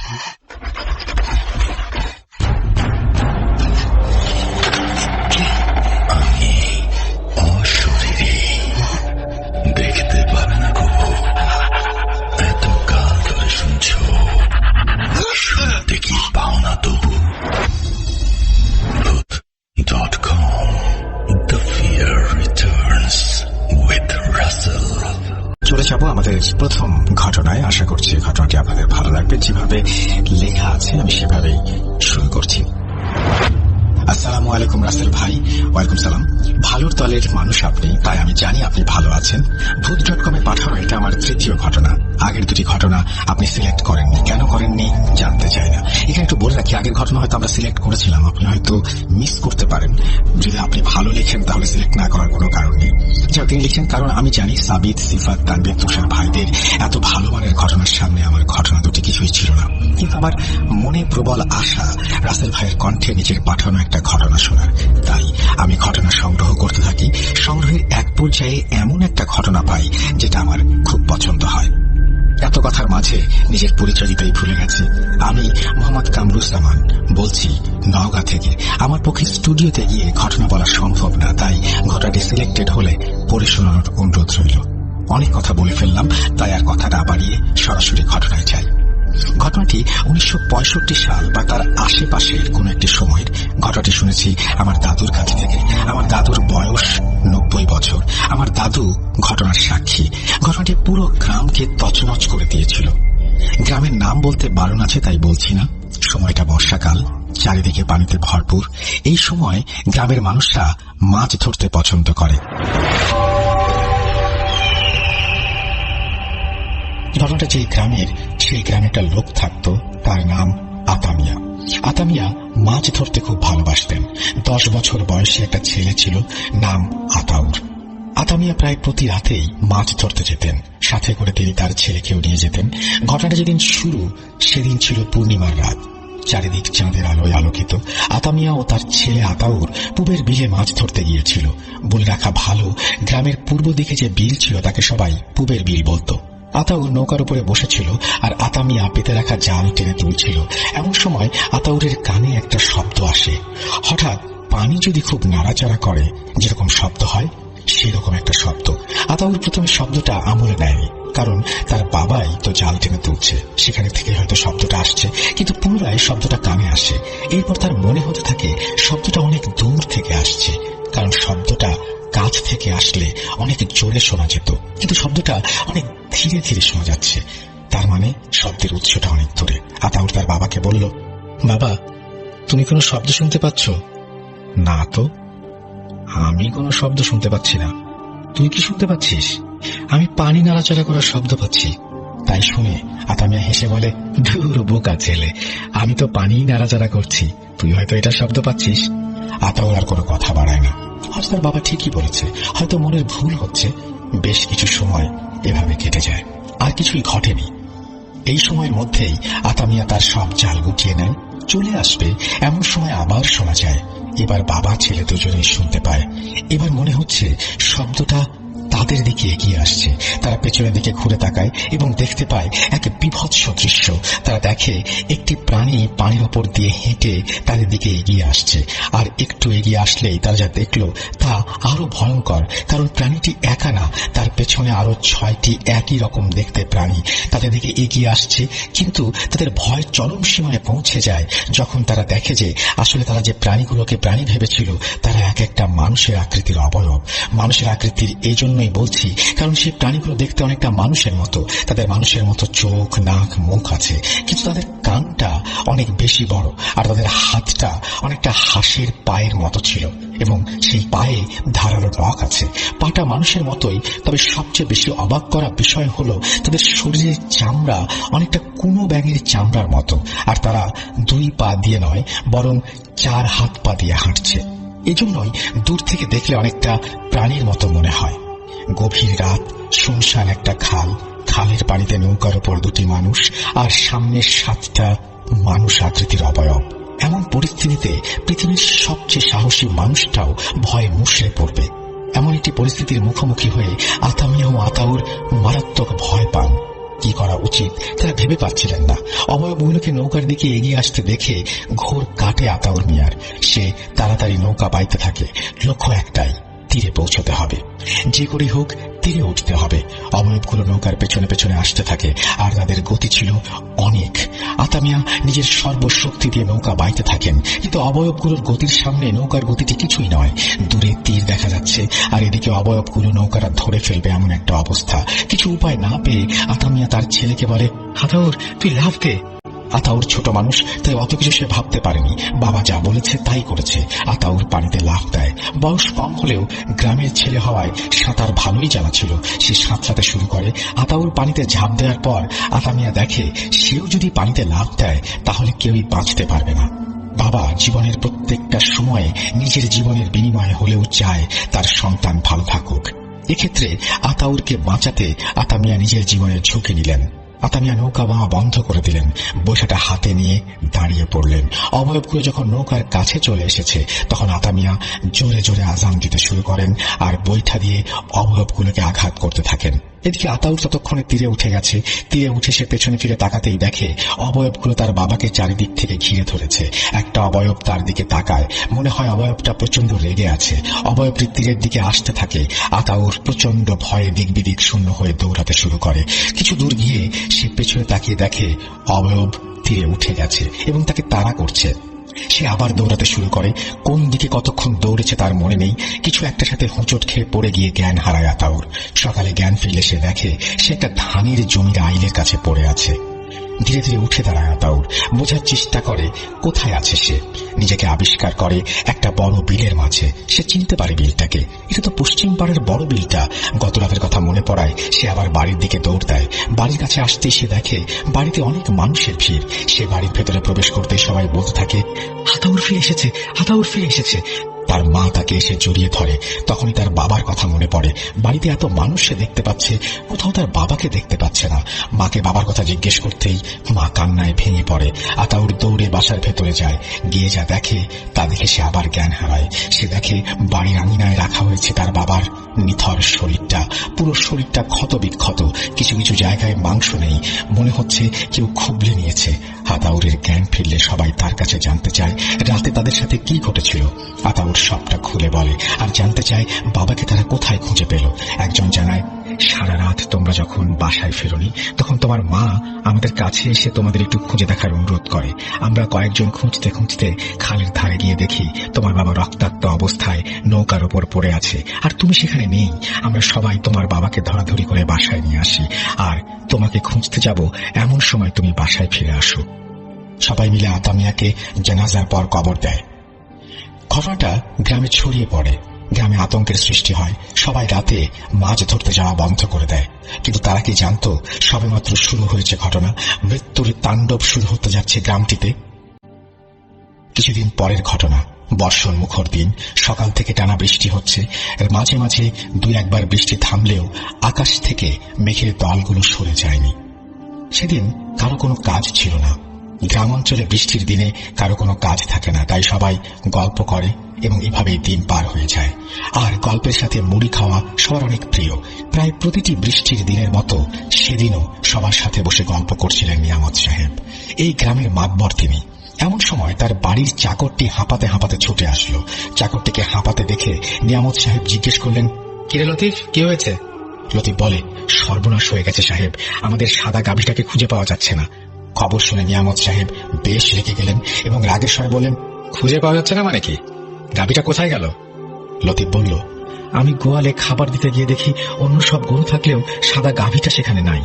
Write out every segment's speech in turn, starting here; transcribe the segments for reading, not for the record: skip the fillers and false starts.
আমি অশরীরী, দেখতে পাবে না গো। এত কাল ধরে শুনছ, শুনতে কি পাও না তবু? Voot.com, The Fear Returns with Russell. চলে যাব আমাদের প্রথম ঘটনায়। আশা করছি ঘটনাটি আপনাদের ভালো লাগবে। যেভাবে লেখা আছে আমি সেভাবেই শুরু করছি। আসসালামু আলাইকুম রাসেল ভাই। ওয়ালাইকুম সালাম। ভালোর দলের মানুষ আপনি, তাই আমি জানি আপনি ভালো আছেন। Voot.com-এ পাঠানো এটা আমার তৃতীয় ঘটনা। আগের দুটি ঘটনা আপনি সিলেক্ট করেননি, কেন করেননি জানতে চাই না। এখানে একটু বলে রাখি, আগের ঘটনা হয়তো আমরা সিলেক্ট করেছিলাম, আপনি হয়তো মিস করতে পারেন। যদি আপনি ভালো লিখেন তাহলে সিলেক্ট না করার কোনো কারণ নেই। যা তিনি লিখছেন, কারণ আমি জানি সাবিত, সিফাত, তানবীর, তুষার ভাইদের এত ভালো মানের ঘটনার সামনে আমার ঘটনা দুটি কিছুই ছিল না। কিন্তু আমার মনে প্রবল আশা রাসেল ভাইয়ের কণ্ঠে নিজের পাঠানো একটা ঘটনা শোনার। তাই আমি ঘটনা সংগ্রহ করতে থাকি। সংগ্রহের এক পর্যায়ে এমন একটা ঘটনা পাই যেটা আমার খুব পছন্দ হয়। এত কথার মাঝে নিজের পরিচয় দিতেই ভুলে গেছি। আমি মোহাম্মদ কামরুজ্জামান বলছি নওগাঁ থেকে। আমার পক্ষে স্টুডিওতে গিয়ে ঘটনা বলা সম্ভব না, তাই ঘটনাটি সিলেক্টেড হলে পড়ে শোনানোর অনুরোধ রইল। অনেক কথা বলে ফেললাম, তাই আর কথা না বাড়িয়ে সরাসরি ঘটনায় যাই। ঘটনাটি 1965 সাল বা তার আশেপাশের কোন একটি সময়ের। ঘটনাটি শুনেছি আমার দাদুর কাছ থেকে। আমার দাদুর বয়স 90 বছর। আমার দাদু ঘটনার সাক্ষী। ঘটনাটি পুরো গ্রামকে তছনছ করে দিয়েছিল। গ্রামের নাম বলতে বারণ আছে, তাই বলছি না। সময়টা বর্ষাকাল, চারিদিকে পানিতে ভরপুর। এই সময় গ্রামের মানুষরা মাছ ধরতে পছন্দ করে। ঘটনাটা যে গ্রামের, সেই গ্রামে একটা লোক থাকতো, তার নাম আতামিয়া। আতামিয়া মাছ ধরতে খুব ভালোবাসতেন। 10 বছর বয়সী একটা ছেলে ছিল, নাম আতাউর। আতামিয়া প্রায় প্রতি রাতেই মাছ ধরতে যেতেন, সাথে করে তিনি তার ছেলেকেও নিয়ে যেতেন। ঘটনাটা যেদিন শুরু, সেদিন ছিল পূর্ণিমার রাত। চারিদিক চাঁদের আলোয় আলোকিত। আতামিয়া ও তার ছেলে আতাউর পূবের বিলে মাছ ধরতে গিয়েছিল। বলে রাখা ভালো, গ্রামের পূর্ব দিকে যে বিল ছিল তাকে সবাই পূবের বিল বলতো। আতাউর নৌকার উপরে বসেছিল আর আতামিয়া পেতে রাখা জাল টেনে তুলছিল। এমন সময় আতাউরের কানে একটা শব্দ আসে। হঠাৎ পানি যদি খুব নাড়াচাড়া করে যেরকম শব্দ হয়, সেরকম একটা শব্দ। আতাউর প্রথমে শব্দটা আমলে নেয়নি, কারণ তার বাবাই তো জাল টেনে তুলছে, সেখানে থেকে হয়তো শব্দটা আসছে। কিন্তু পুনরায় শব্দটা কানে আসে। এরপর তার মনে হতে থাকে শব্দটা অনেক দূর থেকে আসছে, কারণ শব্দটা কাছ থেকে আসলে অনেক জোরে শোনা যেত, কিন্তু শব্দটা অনেক ধীরে ধীরে শোনা যাচ্ছে। তার মানে শব্দের উৎসটা অনেক দূরে। আতাউর তার বাবাকে বলল, বাবা, তুমি কোনো শব্দ শুনতে পাচ্ছ? না তো, আমি কোনো শব্দ শুনতে পাচ্ছি না। তুই কি শুনতে পাচ্ছিস? আমি পানি নাড়াচাড়া করার শব্দ পাচ্ছি। তাই শুনে আতামিয়া হেসে বলে, ধুর বোকা ছেলে, আমি তো পানি নাড়াচাড়া করছি, তুই হয়তো এটা শব্দ পাচ্ছিস। আতাউর আর কোনো কথা বাড়ায় না। আজ তার বাবা ঠিকই বলেছে, হয়তো মনের ভুল হচ্ছে। বেশ কিছু সময় এভাবে কেটে যায়, আর কিছুই ঘটেনি। এই সময়ের মধ্যেই আতামিয়া তার সব জাল গুটিয়ে নেয়। চলে আসবে এমন সময় আবার শোনা যায়। এবার বাবা ছেলে দুজনেই শুনতে পায়। এবার মনে হচ্ছে শব্দটা তাদের দিকে এগিয়ে আসছে। তারা পেছনের দিকে ঘুরে তাকায় এবং দেখতে পায় এক বিভৎস দৃশ্য। তারা দেখে একটি প্রাণী পানির ওপর দিয়ে হেঁটে তাদের দিকে এগিয়ে আসছে। আর একটু এগিয়ে আসলেই তারা যা দেখল তা আরো ভয়ঙ্কর, কারণ প্রাণীটি একা না, তার পেছনে আরো 6টি একই রকম দেখতে প্রাণী তাদের দিকে এগিয়ে আসছে। কিন্তু তাদের ভয় চরম সীমায় পৌঁছে যায় যখন তারা দেখে যে আসলে তারা যে প্রাণীগুলোকে প্রাণী ভেবেছিল তারা এক একটা মানুষের আকৃতির অবয়ব। মানুষের আকৃতির এই জন্যই বলছি, কারণ সেই প্রাণীগুলো দেখতে অনেকটা মানুষের মতো। তাদের মানুষের মতো চোখ, নাক, মুখ আছে, কিন্তু তাদের কানটা অনেক বেশি বড়, আর তাদের হাতটা অনেকটা হাঁসের পায়ের মতো ছিল এবং সেই পায়ে ধারালো নখ আছে। পাটা মানুষের মতোই, তবে সবচেয়ে বেশি অবাক করা বিষয় হলো তাদের শরীরের চামড়া অনেকটা কুনো ব্যাঙের চামড়ার মতো। আর তারা 2 পা দিয়ে নয়, বরং 4 হাত পা দিয়ে হাঁটছে। এজন্যই দূর থেকে দেখলে অনেকটা প্রাণীর মতো মনে হয়। গভীর রাত, শুনশান একটা খাল, খালের পানিতে নৌকার উপর 2টি মানুষ, আর সামনে 7টা মানুষ আকৃতির অবয়ব। এমন পরিস্থিতিতে পৃথিবীর সবচেয়ে সাহসী মানুষটাও ভয়ে মুষড়ে পড়বে। এমন একটি পরিস্থিতির মুখোমুখি হয়ে আতামিয়া ও আতাউর মারাত্মক ভয় পান। কি করা উচিত তারা ভেবে পাচ্ছিলেন না। অবয়বগুলোকে নৌকার দিকে এগিয়ে আসতে দেখে ঘোর কাটে আতাউর মিয়ার। সে তাড়াতাড়ি নৌকা বাইতে থাকে। লক্ষ্য একটাই, তীরে পৌঁছতে হবে, যে করে হোক তীরে উঠতে হবে। অবয়বগুলো নৌকার পেছনে পেছনে আসতে থাকে, আর তাদের গতি ছিল অনেক। আতামিয়া নিজের সর্বশক্তি দিয়ে নৌকা বাইতে থাকেন, কিন্তু অবয়বগুলোর গতির সামনে নৌকার গতিটি কিছুই নয়। দূরে তীর দেখা যাচ্ছে, আর এদিকে অবয়বগুলো নৌকাটা ধরে ফেলবে এমন একটা অবস্থা। কিছু উপায় না পেয়ে আতামিয়া তার ছেলেকে বলে, আতাউর তুই লাফ দে। আতাউর ছোট মানুষ, তাই অত কিছু সে ভাবতে পারেনি। বাবা যা বলেছে তাই করেছে। আতাউর পানিতে লাফ দেয়। বয়স কম হলেও গ্রামের ছেলে হওয়ায় সাঁতার ভালোই জানা ছিল। সে সাঁতরাতে শুরু করে। আতাউর পানিতে ঝাঁপ দেওয়ার পর আতামিয়া দেখে সেও যদি পানিতে লাফ দেয় তাহলে কেউই বাঁচতে পারবে না। বাবা জীবনের প্রত্যেকটা সময়ে নিজের জীবনের বিনিময়ে হলেও চায় তার সন্তান ভালো থাকুক। এক্ষেত্রে আতাউরকে বাঁচাতে আতামিয়া নিজের জীবনের ঝুঁকি নিলেন। আতামিয়া নৌকা বাওয়া বন্ধ করে দিলেন, বৈঠাটা হাতে নিয়ে দাঁড়িয়ে পড়লেন। অবয়বগুলো যখন নৌকার কাছে চলে এসেছে তখন আতামিয়া জোরে জোরে আজান দিতে শুরু করেন, আর বৈঠা দিয়ে অবয়বগুলোকে আঘাত করতে থাকেন। এদিকে আতাউর ততক্ষণে তীরে উঠে গেছে। তীরে উঠে সে পেছনে ফিরে তাকাতেই দেখে অবয়বগুলো তার বাবাকে চারিদিক থেকে ঘিরে ধরেছে। একটা অবয়ব তার দিকে তাকায়, মনে হয় অবয়বটা প্রচন্ড রেগে আছে। অবয়বটি তীরের দিকে আসতে থাকে। আতাউর প্রচন্ড ভয়ে দিকবিদিক শূন্য হয়ে দৌড়াতে শুরু করে। কিছু দূর গিয়ে সে পেছনে তাকিয়ে দেখে অবয়ব তীরে উঠে গেছে এবং তাকে তাড়া করছে। সে আবার দৌড়াতে শুরু করে। কোন দিকে কতক্ষণ দৌড়েছে তার মনে নেই। কিছু একটা সাথে হোঁচট খেয়ে পড়ে গিয়ে জ্ঞান হারায় আতাউর। সকালে জ্ঞান ফিরলে সে দেখে সে একটা ধানের জমির আইলের কাছে পড়ে আছে। ধীরে ধীরে উঠে দাঁড়ায় আতাউর। বোঝার চেষ্টা করে কোথায় আছে সে। নিজেকে আবিষ্কার করে একটা বড় বিলের মাঝে। সে চিনতে পারে বিলটাকে। এটা তো পশ্চিম পাড়ের বড় বিলটা। গত রাতের কথা মনে পড়ায় সে আবার বাড়ির দিকে দৌড় দেয়। বাড়ির কাছে আসতেই সে দেখে বাড়িতে অনেক মানুষের ভিড়। সে বাড়ির ভেতরে প্রবেশ করতে সবাই বলতে থাকে, আতাউর ফিরে এসেছে, আতাউর ফিরে এসেছে। তার মা তাকে এসে জড়িয়ে ধরে। তখনই তার বাবার কথা মনে পড়ে। বাড়িতে এত মানুষ সে দেখতে পাচ্ছে, কোথাও তার বাবাকে দেখতে পাচ্ছে না। মাকে বাবার কথা জিজ্ঞেস করতেই মা কান্নায় ভেঙে পড়ে। আতাউর দৌড়ে বাসার ভেতরে যায়। গিয়ে যা দেখে তা দেখে সে আবার জ্ঞান হারায়। সে দেখে বাড়ির আঙিনায় রাখা হয়েছে তার বাবার নিথর শরীরটা। পুরো শরীরটা ক্ষত বিক্ষত, কিছু কিছু জায়গায় মাংস নেই, মনে হচ্ছে কেউ খুবলে নিয়েছে। আতাউরের জ্ঞান ফিরলে সবাই তার কাছে জানতে চায় রাতে তাদের সাথে কি ঘটেছিল। আতাউর সবটা খুলে বলে আর জানতে চায় বাবাকে তারা কোথায় খুঁজে পেল। একজন জানায়, সারা রাত তোমরা যখন বাসায় ফেরোনি তখন তোমার মা আমাদের কাছে এসে তোমাদের একটু খুঁজে দেখার অনুরোধ করে। আমরা কয়েকজন খুঁজতে খুঁজতে খালের ধারে গিয়ে দেখি তোমার বাবা রক্তাক্ত অবস্থায় নৌকার ওপর পড়ে আছে, আর তুমি সেখানে নেই। আমরা সবাই তোমার বাবাকে ধরাধরি করে বাসায় নিয়ে আসি, আর তোমাকে খুঁজতে যাব এমন সময় তুমি বাসায় ফিরে আসো। সবাই মিলে আতামিয়াকে জানাজার পর কবর দেয়। ঘটনাটা গ্রামে ছড়িয়ে পড়ে। গ্রামে আতঙ্কের সৃষ্টি হয়। সবাই রাতে মাছ ধরতে যাওয়া বন্ধ করে দেয়। কিন্তু তারা কি জানতো সবেমাত্র শুরু হয়েছে ঘটনা। মৃত্যুর তাণ্ডব শুরু হতে যাচ্ছে গ্রামটিতে। কিছুদিন পরের ঘটনা। বর্ষণ মুখর দিন। সকাল থেকে টানা বৃষ্টি হচ্ছে। মাঝে মাঝে দুই একবার বৃষ্টি থামলেও আকাশ থেকে মেঘের দলগুলো সরে যায়নি। সেদিন কারো কোনো কাজ ছিল না। গ্রাম অঞ্চলে বৃষ্টির দিনে কারো কোনো কাজ থাকে না, তাই সবাই গল্প করে এবং এভাবেই দিন পার হয়ে যায়। আর গল্পের সাথে মুড়ি খাওয়া সবার অনেক প্রিয়। প্রায় প্রতিটি বৃষ্টির দিনের মতো সেদিনও সবার সাথে বসে গল্প করছিলেন নিয়ামত সাহেব। এই গ্রামের মাতবর তিনি। এমন সময় তার বাড়ির চাকরটি হাঁপাতে হাঁপাতে ছুটে আসলো। চাকরটিকে হাঁপাতে দেখে নিয়ামত সাহেব জিজ্ঞেস করলেন, কিরে লতিফ, কি হয়েছে? লতিফ বলে, সর্বনাশ হয়ে গেছে সাহেব, আমাদের সাদা গাভীটাকে খুঁজে পাওয়া যাচ্ছে না। খবর শুনে নিয়ামত সাহেব বেশ রেগে গেলেন এবং রাগের স্বরে বললেন, খুঁজে পাওয়া যাচ্ছে না মানে কি? গাভীটা কোথায় গেল? লতিফ বলল, আমি গোয়ালে খাবার দিতে গিয়ে দেখি অন্য সব গরু থাকলেও সাদা গাভীটা সেখানে নাই।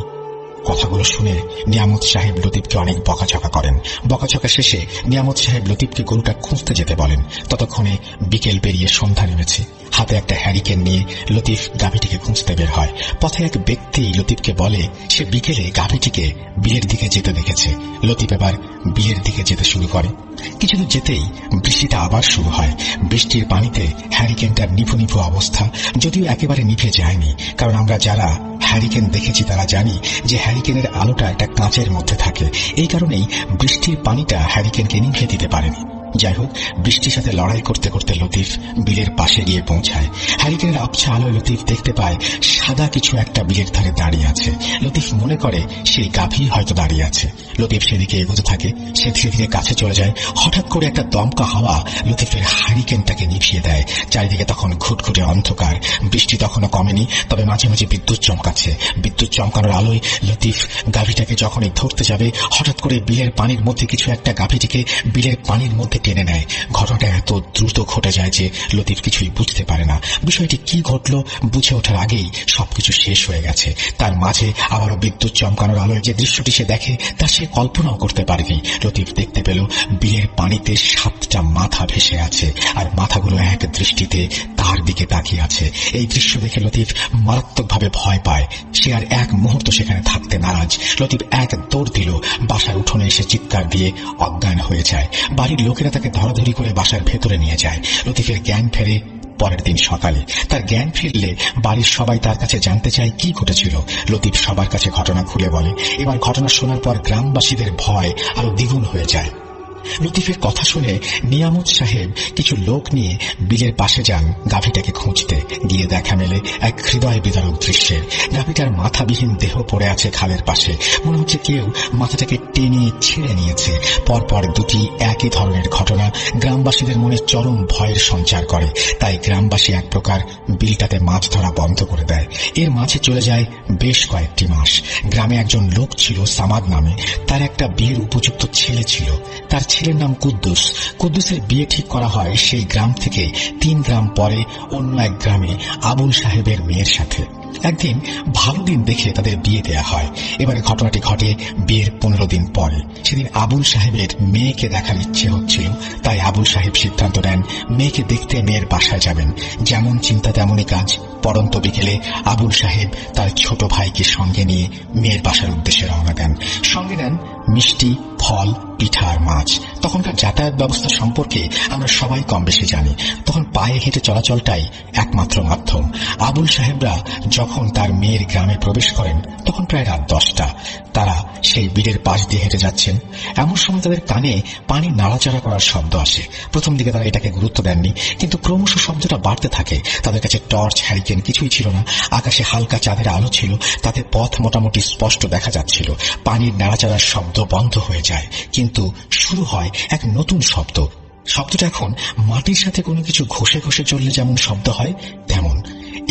কথাগুলো শুনে নিয়ামত সাহেব লতিফকে অনেক বকাঝকা করেন। বকাঝকা শেষে নিয়ামত সাহেব লতিফকে গরুটা খুঁজতে যেতে বলেন। ততক্ষণে বিকেল পেরিয়ে সন্ধ্যা নেমেছে। হাতে একটা হ্যারিকেন নিয়ে লতিফ গাভীটিকে খুঁজতে বের হয়। পথে এক ব্যক্তি লতিফকে বলে সে বিকেলে গাভীটিকে বিলের দিকে যেতে দেখেছে। লতিফ এবার বিলের দিকে যেতে শুরু করে। কিছুদূর যেতেই বৃষ্টিটা আবার শুরু হয়। বৃষ্টির পানিতে হ্যারিকেনটার নিভু নিভু অবস্থা, যদিও একেবারে নিভে যায়নি, কারণ আমরা যারা হ্যারিকেন দেখেছি তারা জানি যে হ্যারিকেনের আলোটা একটা কাঁচের মধ্যে থাকে। এই কারণেই বৃষ্টির পানিটা হ্যারিকেনকে নিভে দিতে পারেনি। যাই হোক, বৃষ্টির সাথে লড়াই করতে করতে লতিফ বিলের পাশে গিয়ে পৌঁছায়। হ্যারিকেনের আবছা আলোয় লতিফ দেখতে পায় সাদা কিছু একটা বিলের ধারে দাঁড়িয়ে আছে। লতিফ মনে করে সেই গাভী হয়তো দাঁড়িয়ে আছে। লতিফ সেদিকে এগোতে থাকে। সে ধীরে ধীরে কাছে চলে যায়। হঠাৎ করে একটা দমকা হাওয়া লতিফের হ্যারিকেনটাকে নিভিয়ে দেয়। চারিদিকে তখন ঘুটঘুটে অন্ধকার। বৃষ্টি তখনও কমেনি, তবে মাঝে মাঝে বিদ্যুৎ চমকাচ্ছে। বিদ্যুৎ চমকানোর আলোয় লতিফ গাভীটাকে যখনই ধরতে যাবে, হঠাৎ করে বিলের পানির মধ্যে কিছু একটা গাভীটিকে বিলের পানির মধ্যে টেনে নেয়। ঘটনাটা এত দ্রুত ঘটে যায় যে লতিফ কিছুই বুঝতে পারে না। বিষয়টি কি ঘটলো বুঝে ওঠার আগেই সবকিছু শেষ হয়ে গেছে। তার মাঝে আবারও বিদ্যুৎ চমকানোর আলোয় যে দৃশ্যটি সে দেখে তা সে কল্পনাও করতে পারেনি। লতিফ দেখতে পেল বিলের পানিতে 7টা মাথা ভেসে আছে, আর মাথাগুলো এক দৃষ্টিতে তার দিকে তাকিয়ে আছে। এই দৃশ্য দেখে লতিফ মারাত্মকভাবে ভয় পায়। সে আর এক মুহূর্ত সেখানে থাকতে নারাজ। লতিফ এক দৌড় দিল, বাসার উঠোনে এসে চিৎকার দিয়ে অজ্ঞান হয়ে যায়। বাড়ির লোকেরা তাকে ধরাধরি করে বাসার ভেতরে নিয়ে যায়। লতিফের জ্ঞান ফেরে পরের দিন সকালে। তার জ্ঞান ফিরলে বাড়ির সবাই তার কাছে জানতে চায় কি ঘটেছিল। লতিফ সবার কাছে ঘটনা খুলে বলে। এবার ঘটনা শোনার পর গ্রামবাসীদের ভয় আরো দ্বিগুণ হয়ে যায়। লতিফের কথা শুনে নিয়ামত সাহেব কিছু লোক নিয়ে বিলের পাশে যান গাভীটাকে খুঁজতে। গিয়ে দেখা মেলে এক হৃদয় বিদারক দৃশ্যের। গাভীটার মাথাবিহীন দেহ পড়ে আছে খালের পাশে। মনে হচ্ছে কেউ মাথাটাকে টেনে ছিঁড়ে নিয়েছে। পরপর দুটি একই ধরনের ঘটনা গ্রামবাসীদের মনে চরম ভয়ের সঞ্চার করে। তাই গ্রামবাসী এক প্রকার বিলটাতে মাছ ধরা বন্ধ করে দেয়। এর মাঝে চলে যায় বেশ কয়েকটি মাস। গ্রামে একজন লোক ছিল সামাদ নামে। তার একটা বিয়ের উপযুক্ত ছেলে ছিল। তার ছেলের নাম কুদ্দুস। কুদ্দুসের বিয়ে ঠিক করা হয় সেই গ্রাম থেকে 3 গ্রাম পরে অন্য এক গ্রামে আবুল সাহেবের মেয়ের সাথে। একদিন ভালো দিন দেখে তাদের বিয়ে দেয়া হয়। এবারে ঘটনাটি ঘটে বিয়ের 15 দিন পরে। সেদিন আবুল সাহেবের মেয়েকে দেখার ইচ্ছে হচ্ছিল, তাই আবুল সাহেব সিদ্ধান্ত নেন মেয়েকে দেখতে মেয়ের বাসায় যাবেন। যেমন চিন্তা তেমনই কাজ। পরন্ত বিকেলে আবুল সাহেব তার ছোট ভাইকে সঙ্গে নিয়ে মেয়ের বাসার উদ্দেশ্যে রওনা দেন। সঙ্গে নেন মিষ্টি, ফল, পিঠা আর মাছ। তখনকার যাতায়াত ব্যবস্থা সম্পর্কে আমরা সবাই কম বেশি জানি। তখন পায়ে হেঁটে চলাচলটাই একমাত্র মাধ্যম। আবুল সাহেবরা যখন তার মেয়ের গ্রামে প্রবেশ করেন তখন প্রায় রাত 10টা। তারা সেই বিলের পাশ দিয়ে হেঁটে যাচ্ছেন। এমন সময় তাদের কানে পানি নাড়াচাড়া করার শব্দ আসে। প্রথম দিকে তারা এটাকে গুরুত্ব দেননি, কিন্তু ক্রমশ শব্দটা বাড়তে থাকে। তাদের কাছে টর্চ, হ্যারিকেন কিছুই ছিল না। আকাশে হালকা চাঁদের আলো ছিল, তাতে পথ মোটামুটি স্পষ্ট দেখা যাচ্ছিল। পানির নাড়াচাড়ার শব্দ বন্ধ হয়ে যায়, কিন্তু শুরু হয় এক নতুন শব্দ। শব্দটা এখন মাটির সাথে কোনো কিছু ঘষে ঘষে চললে যেমন শব্দ হয় তেমন।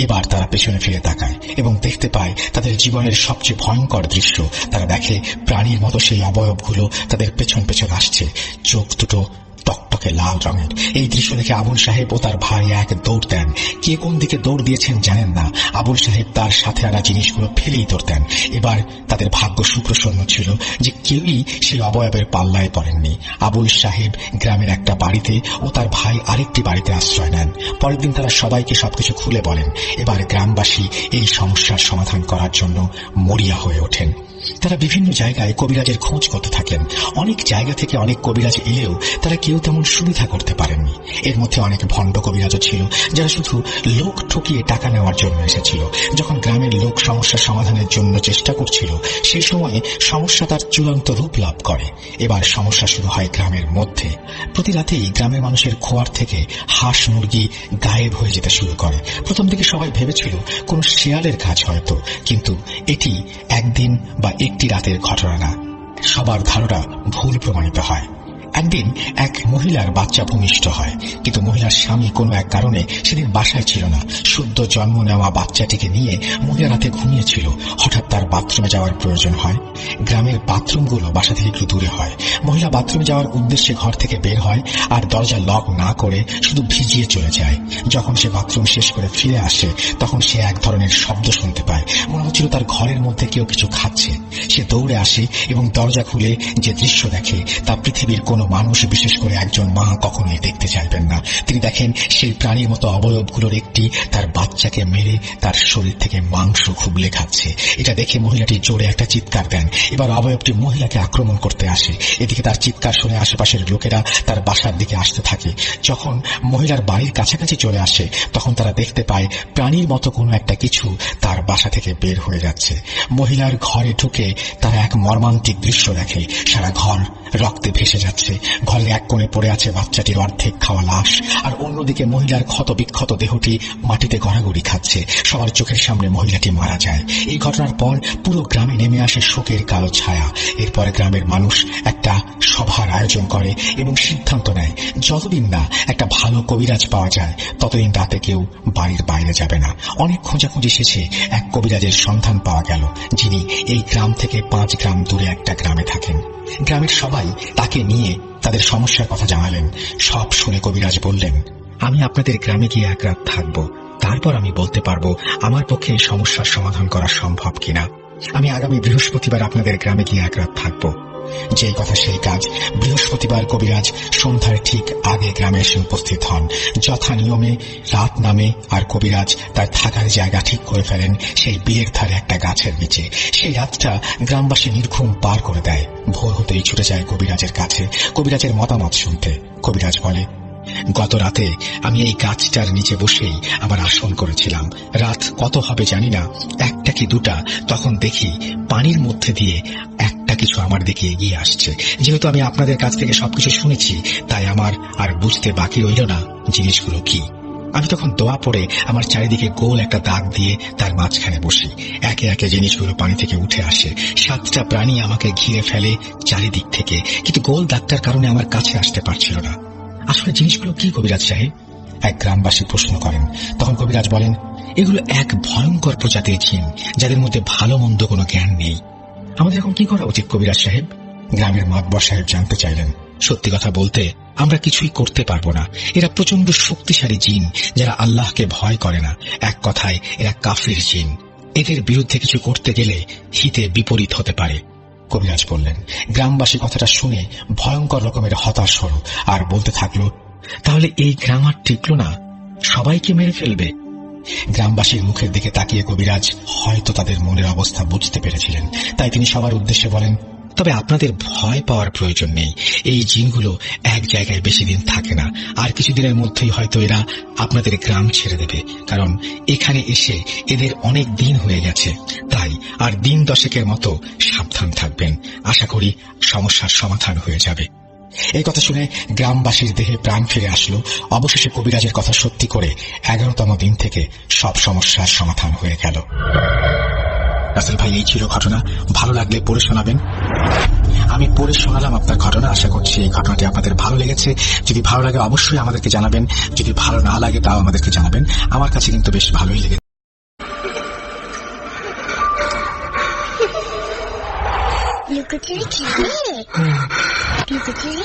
এবার তারা পেছনে ফিরে তাকায় এবং দেখতে পায় তাদের জীবনের সবচেয়ে ভয়ঙ্কর দৃশ্য। তারা দেখে প্রাণীর মতো সেই অবয়বগুলো তাদের পেছন পেছন আসছে। চোখ দুটো টকটকে লাল রঙের। এই দৃশ্য দেখে আবুল সাহেব ও তার ভাই এক দৌড় দেন। কে কোন দিকে দৌড় দিয়েছেন জানেন না। আবুল সাহেব তার সাথে আনা জিনিসগুলো ফেলেই দৌড়তেন। এবার তাদের ভাগ্য সুপ্রসন্ন ছিল যে কেউই সেই অবয়বের পাল্লায় পড়েননি। আবুল সাহেব গ্রামের একটা বাড়িতে ও তার ভাই আরেকটি বাড়িতে আশ্রয় নেন। পরের দিন তারা সবাইকে সবকিছু খুলে বলেন। এবার গ্রামবাসী এই সমস্যার সমাধান করার জন্য মরিয়া হয়ে ওঠেন। তারা বিভিন্ন জায়গায় কবিরাজের খোঁজ করতে থাকেন। অনেক জায়গা থেকে অনেক কবিরাজ এলেও তারা কেউ তেমন সুবিধা করতে পারেননি। এর মধ্যে অনেক ভণ্ড কবিরাজও ছিল, যারা শুধু লোক ঠকিয়ে টাকা নেওয়ার জন্য এসেছিল। যখন গ্রামের লোক সমস্যার সমাধানের জন্য চেষ্টা করছিল, সেই সময়ে সমস্যা তার চূড়ান্ত রূপ লাভ করে। এবার সমস্যা শুরু হয় গ্রামের মধ্যে। প্রতি রাতেই গ্রামের মানুষের খোয়ার থেকে হাঁস মুরগি গায়েব হয়ে যেতে শুরু করে। প্রথম দিকে সবাই ভেবেছিল কোন শেয়ালের কাজ হয়তো, কিন্তু এটি একদিন বা একটি রাতের ঘটনা না। সবার ধারণা ভুল প্রমাণিত হয়। একদিন এক মহিলার বাচ্চা ভূমিষ্ঠ হয়, কিন্তু মহিলার স্বামী কোনো এক কারণে সেদিন বাসায় ছিল না। সদ্য জন্ম নেওয়া বাচ্চাটিকে নিয়ে মহিলা রাতে ঘুমিয়েছিল। হঠাৎ তার বাথরুমে যাওয়ার প্রয়োজন হয়। গ্রামের বাথরুমগুলো বাসা থেকে একটু দূরে হয়। মহিলা বাথরুমে যাওয়ার উদ্দেশ্যে ঘর থেকে বের হয়, আর দরজা লক না করে শুধু ভিজিয়ে চলে যায়। যখন সে বাথরুম শেষ করে ফিরে আসে, তখন সে এক ধরনের শব্দ শুনতে পায়। মনে হচ্ছিল তার ঘরের মধ্যে কেউ কিছু খাচ্ছে। সে দৌড়ে আসে এবং দরজা খুলে যে দৃশ্য দেখে তা পৃথিবীর কোনো মানুষ, বিশেষ করে একজন মা, কখনোই দেখতে চাইবেন না। তিনি দেখেন সেই প্রাণীর মতো অবয়বগুলোর একটি তার বাচ্চাকে মেরে তার শরীর থেকে মাংস খুবলে খাচ্ছে। এটা দেখে মহিলাটি জোরে একটা চিৎকার দেন। এবার অবয়বটি মহিলাকে আক্রমণ করতে আসে। এদিকে তার চিৎকার শুনে আশেপাশের লোকেরা তার বাসার দিকে আসতে থাকে। যখন মহিলার বাড়ির কাছাকাছি চলে আসে, তখন তারা দেখতে পায় প্রাণীর মতো কোনো একটা কিছু তার বাসা থেকে বের হয়ে যাচ্ছে। মহিলার ঘরে ঢুকে তারা এক মর্মান্তিক দৃশ্য দেখে। সারা ঘর রক্তে ভেসে যাচ্ছে। ঘরের এক কোণে পড়ে আছে বাচ্চাটির অর্ধেক খাওয়া লাশ, আর অন্যদিকে মহিলার ক্ষত বিক্ষত দেহটি মাটিতে গড়াগড়ি খাচ্ছে। সবার চোখের সামনে মহিলাটি মারা যায়। এই ঘটনার পর পুরো গ্রামে নেমে আসে শোকের কালো ছায়া। এরপরে গ্রামের মানুষ একটা সভার আয়োজন করে এবং সিদ্ধান্ত নেয় যতদিন না একটা ভালো কবিরাজ পাওয়া যায় ততদিন রাতে কেউ বাড়ির বাইরে যাবে না। অনেক খোঁজাখুঁজি শেষে এক কবিরাজের সন্ধান পাওয়া গেল, যিনি এই গ্রাম থেকে 5 গ্রাম দূরে একটা গ্রামে থাকেন। গ্রামের সবাই তাকে নিয়ে তাদের সমস্যার কথা জানালেন। সব শুনে কবিরাজ বললেন, আমি আপনাদের গ্রামে গিয়ে এক রাত থাকবো, তারপর আমি বলতে পারবো আমার পক্ষে এই সমস্যার সমাধান করা সম্ভব কিনা। আমি আগামী বৃহস্পতিবার আপনাদের গ্রামে গিয়ে এক রাত থাকবো। যেই কথা সেই কাজ। বৃহস্পতিবার কবিরাজ সন্ধ্যার ঠিক আগে গ্রামে এসে উপস্থিত হন। যথা নিয়মে রাত নামে আর কবিরাজ তার থাকার জায়গা ঠিক করে ফেলেন সেই বিলের ধারে একটা গাছের নিচে। সেই রাতটা গ্রামবাসী নির্ঘুম পার করে দেয়। ভোর হতেই ছুটে যায় কবিরাজের কাছে কবিরাজের মতামত শুনতে। কবিরাজ বলে, গত রাতে আমি এই গাছটার নিচে বসেই আমার আসন করেছিলাম। রাত কত হবে জানি না, 1টা কি 2টা, তখন দেখি পানির মধ্যে দিয়ে একটা কিছু আমার দিকে এগিয়ে আসছে। যেহেতু আমি আপনাদের কাছ থেকে সবকিছু শুনেছি, তাই আমার আর বুঝতে বাকি রইল না জিনিসগুলো কি। আমি তখন দোয়া পড়ে আমার চারিদিকে গোল একটা দাগ দিয়ে তার মাঝখানে বসি। একে একে জিনিসগুলো পানি থেকে উঠে আসে। 7টা প্রাণী আমাকে ঘিরে ফেলে চারিদিক থেকে, কিন্তু গোল দাগটার কারণে আমার কাছে আসতে পারছিল না। আসলে জিনিসগুলো কি কবিরাজ সাহেব? এক গ্রামবাসী প্রশ্ন করেন। তখন কবিরাজ বলেন, এগুলো এক ভয়ঙ্কর প্রজাতির জিন, যাদের মধ্যে ভালো মন্দ কোনো জ্ঞান নেই। আমাদের এখন কি করা উচিত কবিরাজ সাহেব? গ্রামের মাতবর সাহেব জানতে চাইলেন। সত্যি কথা বলতে আমরা কিছুই করতে পারবো না। এরা প্রচন্ড শক্তিশালী জিন, যারা আল্লাহকে ভয় করে না। এক কথায় এরা কাফির জিন। এদের বিরুদ্ধে কিছু করতে গেলে হিতে বিপরীত হতে পারে। কবিরাজ বললেন। গ্রামবাসী কথাটা শুনে ভয়ঙ্কর রকমের হতাশ হল আর বলতে থাকলো, তাহলে এই গ্রাম আর টিকলো না, সবাইকে মেরে ফেলবে। গ্রামবাসীর মুখের দিকে তাকিয়ে কবিরাজ হয়তো তাদের মনের অবস্থা বুঝতে পেরেছিলেন, তাই তিনি সবার উদ্দেশ্যে বলেন, তবে আপনাদের ভয় পাওয়ার প্রয়োজন নেই। এই জিনগুলো এক জায়গায় বেশি দিন থাকে না, আর কিছুদিনের মধ্যেই হয়তো এরা আপনাদের গ্রাম ছেড়ে দেবে, কারণ এখানে এসে এদের অনেক দিন হয়ে গেছে। তাই আর দিন 10 মতো সাবধান থাকবেন। আশা করি সমস্যার সমাধান হয়ে যাবে। এই কথা শুনে গ্রামবাসীর দেহে প্রাণ ফিরে আসলো। অবশেষে কবিরাজের কথা সত্যি করে 11তম দিন থেকে সব সমস্যার সমাধান হয়ে গেল। রাসেল ভাই, এই ছিল ঘটনা। ভালো লাগলে পড়ে শোনাবেন। আমি পড়ে শোনালাম আপনার ঘটনা। আশা করছি এই ঘটনাটি আপনাদের ভালো লেগেছে। যদি ভালো লাগে অবশ্যই আমাদেরকে জানাবেন, যদি ভালো না লাগে তাও আমাদেরকে জানাবেন। আমার কাছে কিন্তু বেশ ভালোই লেগেছে। লুকোচুরি খেলবে? লুকোচুরি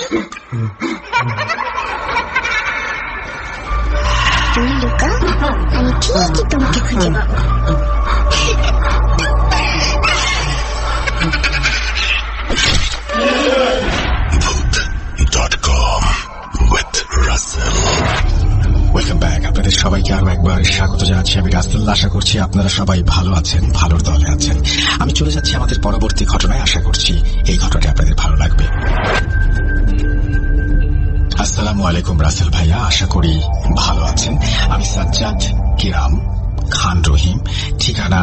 তুমি লুকাও, আমি ঠিকই তোমাকে খুঁজে পাবো। Voot.com with Russell. Welcome back. আপনাদের সবাইকে আরো একবার স্বাগত জানাচ্ছি। আমি রাসেল। আশা করছি আপনারা সবাই ভালো আছেন, ভালোর দলে আছেন। আমি চলে যাচ্ছি আমাদের পরবর্তী ঘটনায়। আশা করছি এই ঘটনাটি আপনাদের ভালো লাগবে। আসসালামু আলাইকুম রাসেল ভাইয়া, আশা করি ভালো আছেন। আমি সাজ্জাদ কিরাম খান রহিম, ঠিকানা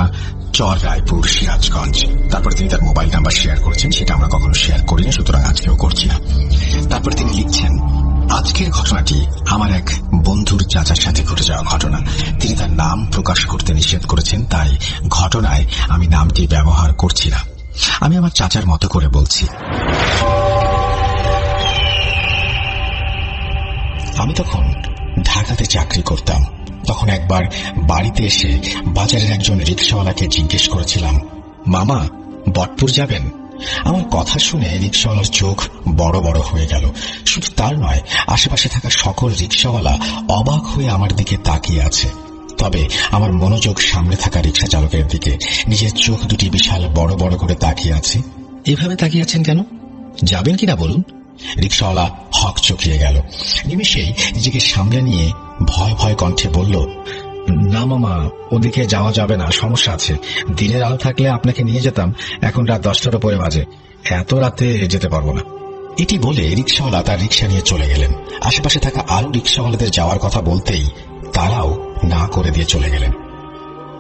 চর রায়পুর, সিরাজগঞ্জ। তারপর তিনি তার মোবাইল নাম্বার শেয়ার করেছেন, সেটা আমরা কখনো শেয়ার করিনি, সুতরাং আজকেও করছি না। তারপর তিনি লিখছেন, আজকের ঘটনাটি আমার এক বন্ধুর চাচার সাথে ঘটে যাওয়া ঘটনা। তিনি তার নাম প্রকাশ করতে নিষেধ করেছেন, তাই ঘটনায় আমি নামটি ব্যবহার করছি না। আমি আমার চাচার মতো করে বলছি। আমি তখন ঢাকাতে চাকরি করতাম। তখন একবার বাড়িতে এসে বাজারের একজন রিকশাওয়ালাকে জিজ্ঞেস করেছিলাম, মামা বটপুর যাবেন? আমার কথা শুনে রিকশাওয়ালার চোখ বড় বড় হয়ে গেল। শুধু তার নয়, আশেপাশে থাকা সকল রিকশাওয়ালা অবাক হয়ে আমার দিকে তাকিয়ে আছে। তবে আমার মনোযোগ সামনে থাকা রিকশা চালকের দিকে। নিজের চোখ দুটি বিশাল বড় বড় করে তাকিয়ে আছে। এভাবে তাকিয়ে আছেন কেন? যাবেন কিনা বলুন? রিকশাওয়ালা হক চকিয়ে গেল। নিমেষেই নিজেকে সামলে নিয়ে ভয় ভয় কণ্ঠে বলল, না মামা, ওদিকে যাওয়া যাবে না, সমস্যা আছে। দিনের আলো থাকলে আপনাকে নিয়ে যেতাম, এখন রাত 10টার উপরে বাজে, এত রাতে যেতে পারবো না। এটি বলে রিকশাওয়ালা তার রিকশা নিয়ে চলে গেলেন। আশেপাশে থাকা আরো রিকশাওয়ালাদের যাওয়ার কথা বলতেই তারাও না করে দিয়ে চলে গেলেন।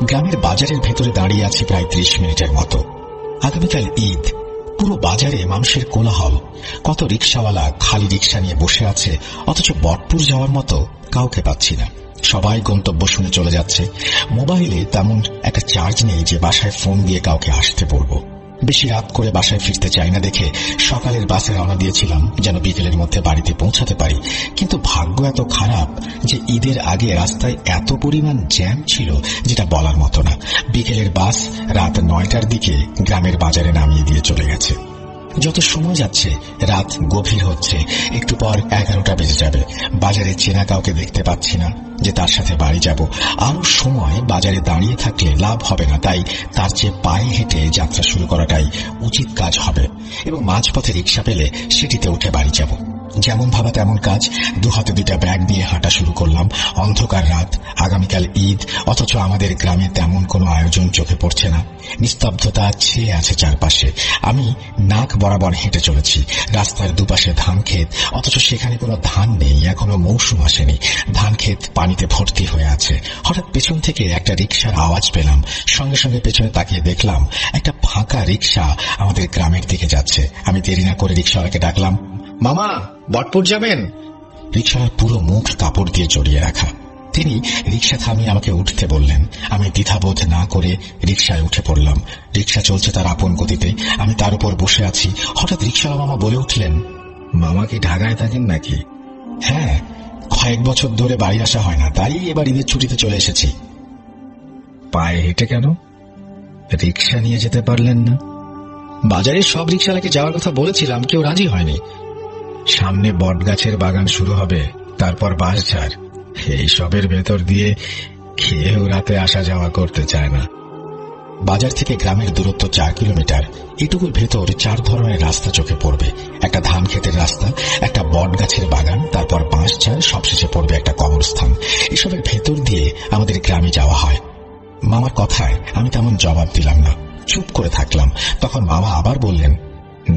গ্রামের বাজারের ভেতরে দাঁড়িয়ে আছি প্রায় 30 মিনিটের মতো। আগামীকাল ঈদ, পুরো বাজারে মানুষের কোলাহল। কত রিক্সাওয়ালা খালি রিক্সা নিয়ে বসে আছে, অথচ বটপুর যাওয়ার মতো কাউকে পাচ্ছি না। সবাই গন্তব্য শুনে চলে যাচ্ছে। মোবাইলে তেমন একটা চার্জ নেই যে বাসায় ফোন দিয়ে কাউকে আসতে বলবো। বেশি রাত করে বাসায় ফিরতে চাই না দেখে সকালের বাসে রওনা দিয়েছিলাম, যেন বিকেলের মধ্যে বাড়িতে পৌঁছাতে পারি। কিন্তু ভাগ্য এত খারাপ যে ঈদের আগে রাস্তায় এত পরিমাণ জ্যাম ছিল যেটা বলার মতো না। বিকেলের বাস রাত 9টার দিকে গ্রামের বাজারে নামিয়ে দিয়ে চলে গেছে। যত সময় যাচ্ছে রাত গভীর হচ্ছে, একটু পর 11টা বেজে যাবে। বাজারে চেনা কাউকে দেখতে পাচ্ছি না যে তার সাথে বাড়ি যাব। আরো সময় বাজারে দাঁড়িয়ে থাকলে লাভ হবে না, তাই তার চেয়ে পায়ে হেঁটে যাত্রা শুরু করাটাই উচিত কাজ হবে। এবং মাঝপথে রিক্সা পেলে সেটিতে উঠে বাড়ি যাব। যেমন ভাবা তেমন কাজ। দুহাতে 2টা ব্যাগ নিয়ে হাঁটা শুরু করলাম। অন্ধকার রাত, আগামীকাল ঈদ, অথচ আমাদের গ্রামে তেমন কোনো আয়োজন চোখে পড়ছে না। নিস্তব্ধতা ছেয়ে আছে চারপাশে। আমি নাক বরাবর হেঁটে চলেছি। রাস্তার দুপাশে ধান ক্ষেত, অথচ সেখানে কোনো ধান নেই, এখনো মৌসুম আসেনি। ধান ক্ষেত পানিতে ভর্তি হয়ে আছে। হঠাৎ পেছন থেকে একটা রিক্সার আওয়াজ পেলাম। সঙ্গে সঙ্গে পেছনে তাকিয়ে দেখলাম একটা ফাঁকা রিক্সা আমাদের গ্রামের দিকে যাচ্ছে। আমি দেরি না করে রিক্সাওয়ালাকে ডাকলাম, মামা, বটপুর যাবেন? রিক্সার পুরো মুখ কাপড় দিয়ে জড়িয়ে রাখা। তিনি রিক্সা থামিয়ে আমাকে উঠতে বললেন। আমি দ্বিধাবোধ না করে রিক্সায় উঠে পড়লাম। রিক্সা চলছে তার আপন গতিতে, আমি তার উপর বসে আছি। হঠাৎ রিক্সাওয়ালা মামা বলে উঠলেন, মামা কি ঢাকায় থাকেন নাকি? হ্যাঁ, কয়েক বছর ধরে বাড়ি আসা হয় না, তাই এবার ঈদের ছুটিতে চলে এসেছি। পায়ে হেঁটে কেন? রিক্সা নিয়ে যেতে পারলেন না? বাজারের সব রিক্সাওয়ালাকে যাওয়ার কথা বলেছিলাম, কেউ রাজি হয়নি। সামনে বটগাছের বাগান শুরু হবে, তারপর বাঁশঝাড়। এইসবের ভেতর দিয়ে খেয়েও রাতে আসা যাওয়া করতে চায় না। বাজার থেকে গ্রামের দূরত্ব 4 কিলোমিটার। এটুকুর ভেতর 4 ধরনের রাস্তা চোখে পড়বে। একটা ধান ক্ষেতের রাস্তা, একটা বট গাছের বাগান, তারপর বাঁশঝাড়, সবশেষে পড়বে একটা কবরস্থান। এসবের ভেতর দিয়ে আমাদের গ্রামে যাওয়া হয়। মামার কথায় আমি তেমন জবাব দিলাম না, চুপ করে থাকলাম। তখন মামা আবার বললেন,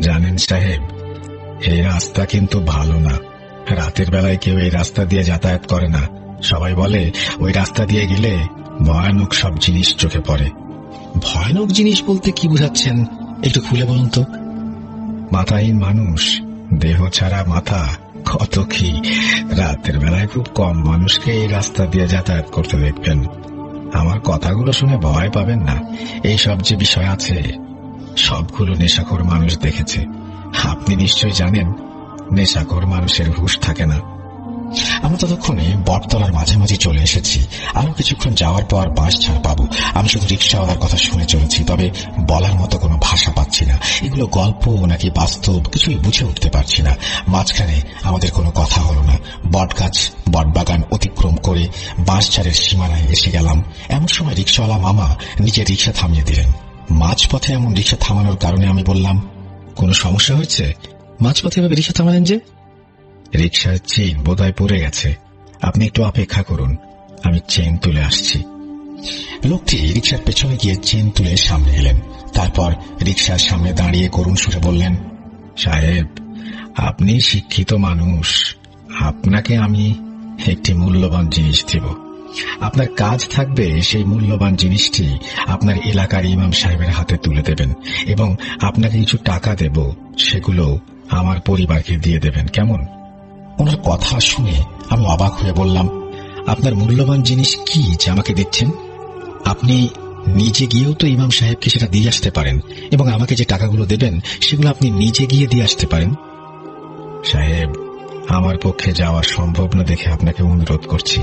জানেন সাহেব, এই রাস্তা কিন্তু ভালো না। রাতের বেলায় কেউ এই রাস্তা দিয়ে যাতায়াত করে না। সবাই বলে ওই রাস্তা দিয়ে গেলে ভয়ানক সব জিনিস চোখে পড়ে। ভয়ানক জিনিস বলতে কি বুঝাচ্ছেন, একটু খুলে বলুন তো। মাথাহীন মানুষ, দেহ ছাড়া মাথা, কত কি। রাতের বেলায় খুব কম মানুষকে এই রাস্তা দিয়ে যাতায়াত করতে দেখবেন। আমার কথাগুলো শুনে ভয় পাবেন না। এই সব যে বিষয় আছে সবগুলো নেশাখোর মানুষ দেখেছে। আপনি নিশ্চয় জানেন নেশাখোর মানুষের হুঁশ থাকে না। আমরা ততক্ষণে বটতলার মাঝামাঝি চলে এসেছি। আরো কিছুক্ষণ যাওয়ার পর বাঁশঝাড় পাবো। আমি শুধু রিক্সাওয়ালার কথা শুনে চলেছি, তবে বলার মতো কোনো ভাষা পাচ্ছি না। এগুলো গল্প নাকি বাস্তব কিছুই বুঝে উঠতে পারছি না। মাঝখানে আমাদের কোনো কথা হলো না। বটগাছ, বটবাগান অতিক্রম করে বাঁশঝাড়ের সীমানায় এসে গেলাম। এমন সময় রিক্সাওয়ালা মামা নিজের রিক্সা থামিয়ে দিলেন। মাঝপথে এমন রিক্সা থামানোর কারণে আমি বললাম, কোনো সমস্যা হচ্ছে? মাঝপথে এভাবে রিক্সা থামালেন যে? রিক্সার চেইন বোধহয় পড়ে গেছে, আপনি একটু অপেক্ষা করুন, আমি চেইন তুলে আসছি। লোকটি রিক্সার পেছনে গিয়ে চেইন তুলে সামনে এলেন। তারপর রিক্সার সামনে দাঁড়িয়ে করুণ সুরে বললেন, সাহেব, আপনি শিক্ষিত মানুষ, আপনাকে আমি একটি মূল্যবান জিনিস দেব। আপনার কাজ থাকবে সেই মূল্যবান জিনিসটি আপনার এলাকার ইমাম সাহেবের হাতে তুলে দেবেন এবং আপনাকে কিছু টাকা দেব, সেগুলো আমার পরিবারকে দিয়ে দেবেন, কেমন? ওনার কথা শুনে আমি অবাক হয়ে বললাম, আপনার মূল্যবান জিনিস কি যে আমাকে দিচ্ছেন? আপনি নিজে গিয়েও তো ইমাম সাহেবকে সেটা দিয়ে আসতে পারেন এবং আমাকে যে টাকাগুলো দেবেন সেগুলো আপনি নিজে গিয়ে দিয়ে আসতে পারেন। সাহেব, আমার পক্ষে যাওয়া সম্ভব না দেখে আপনাকে অনুরোধ করছি,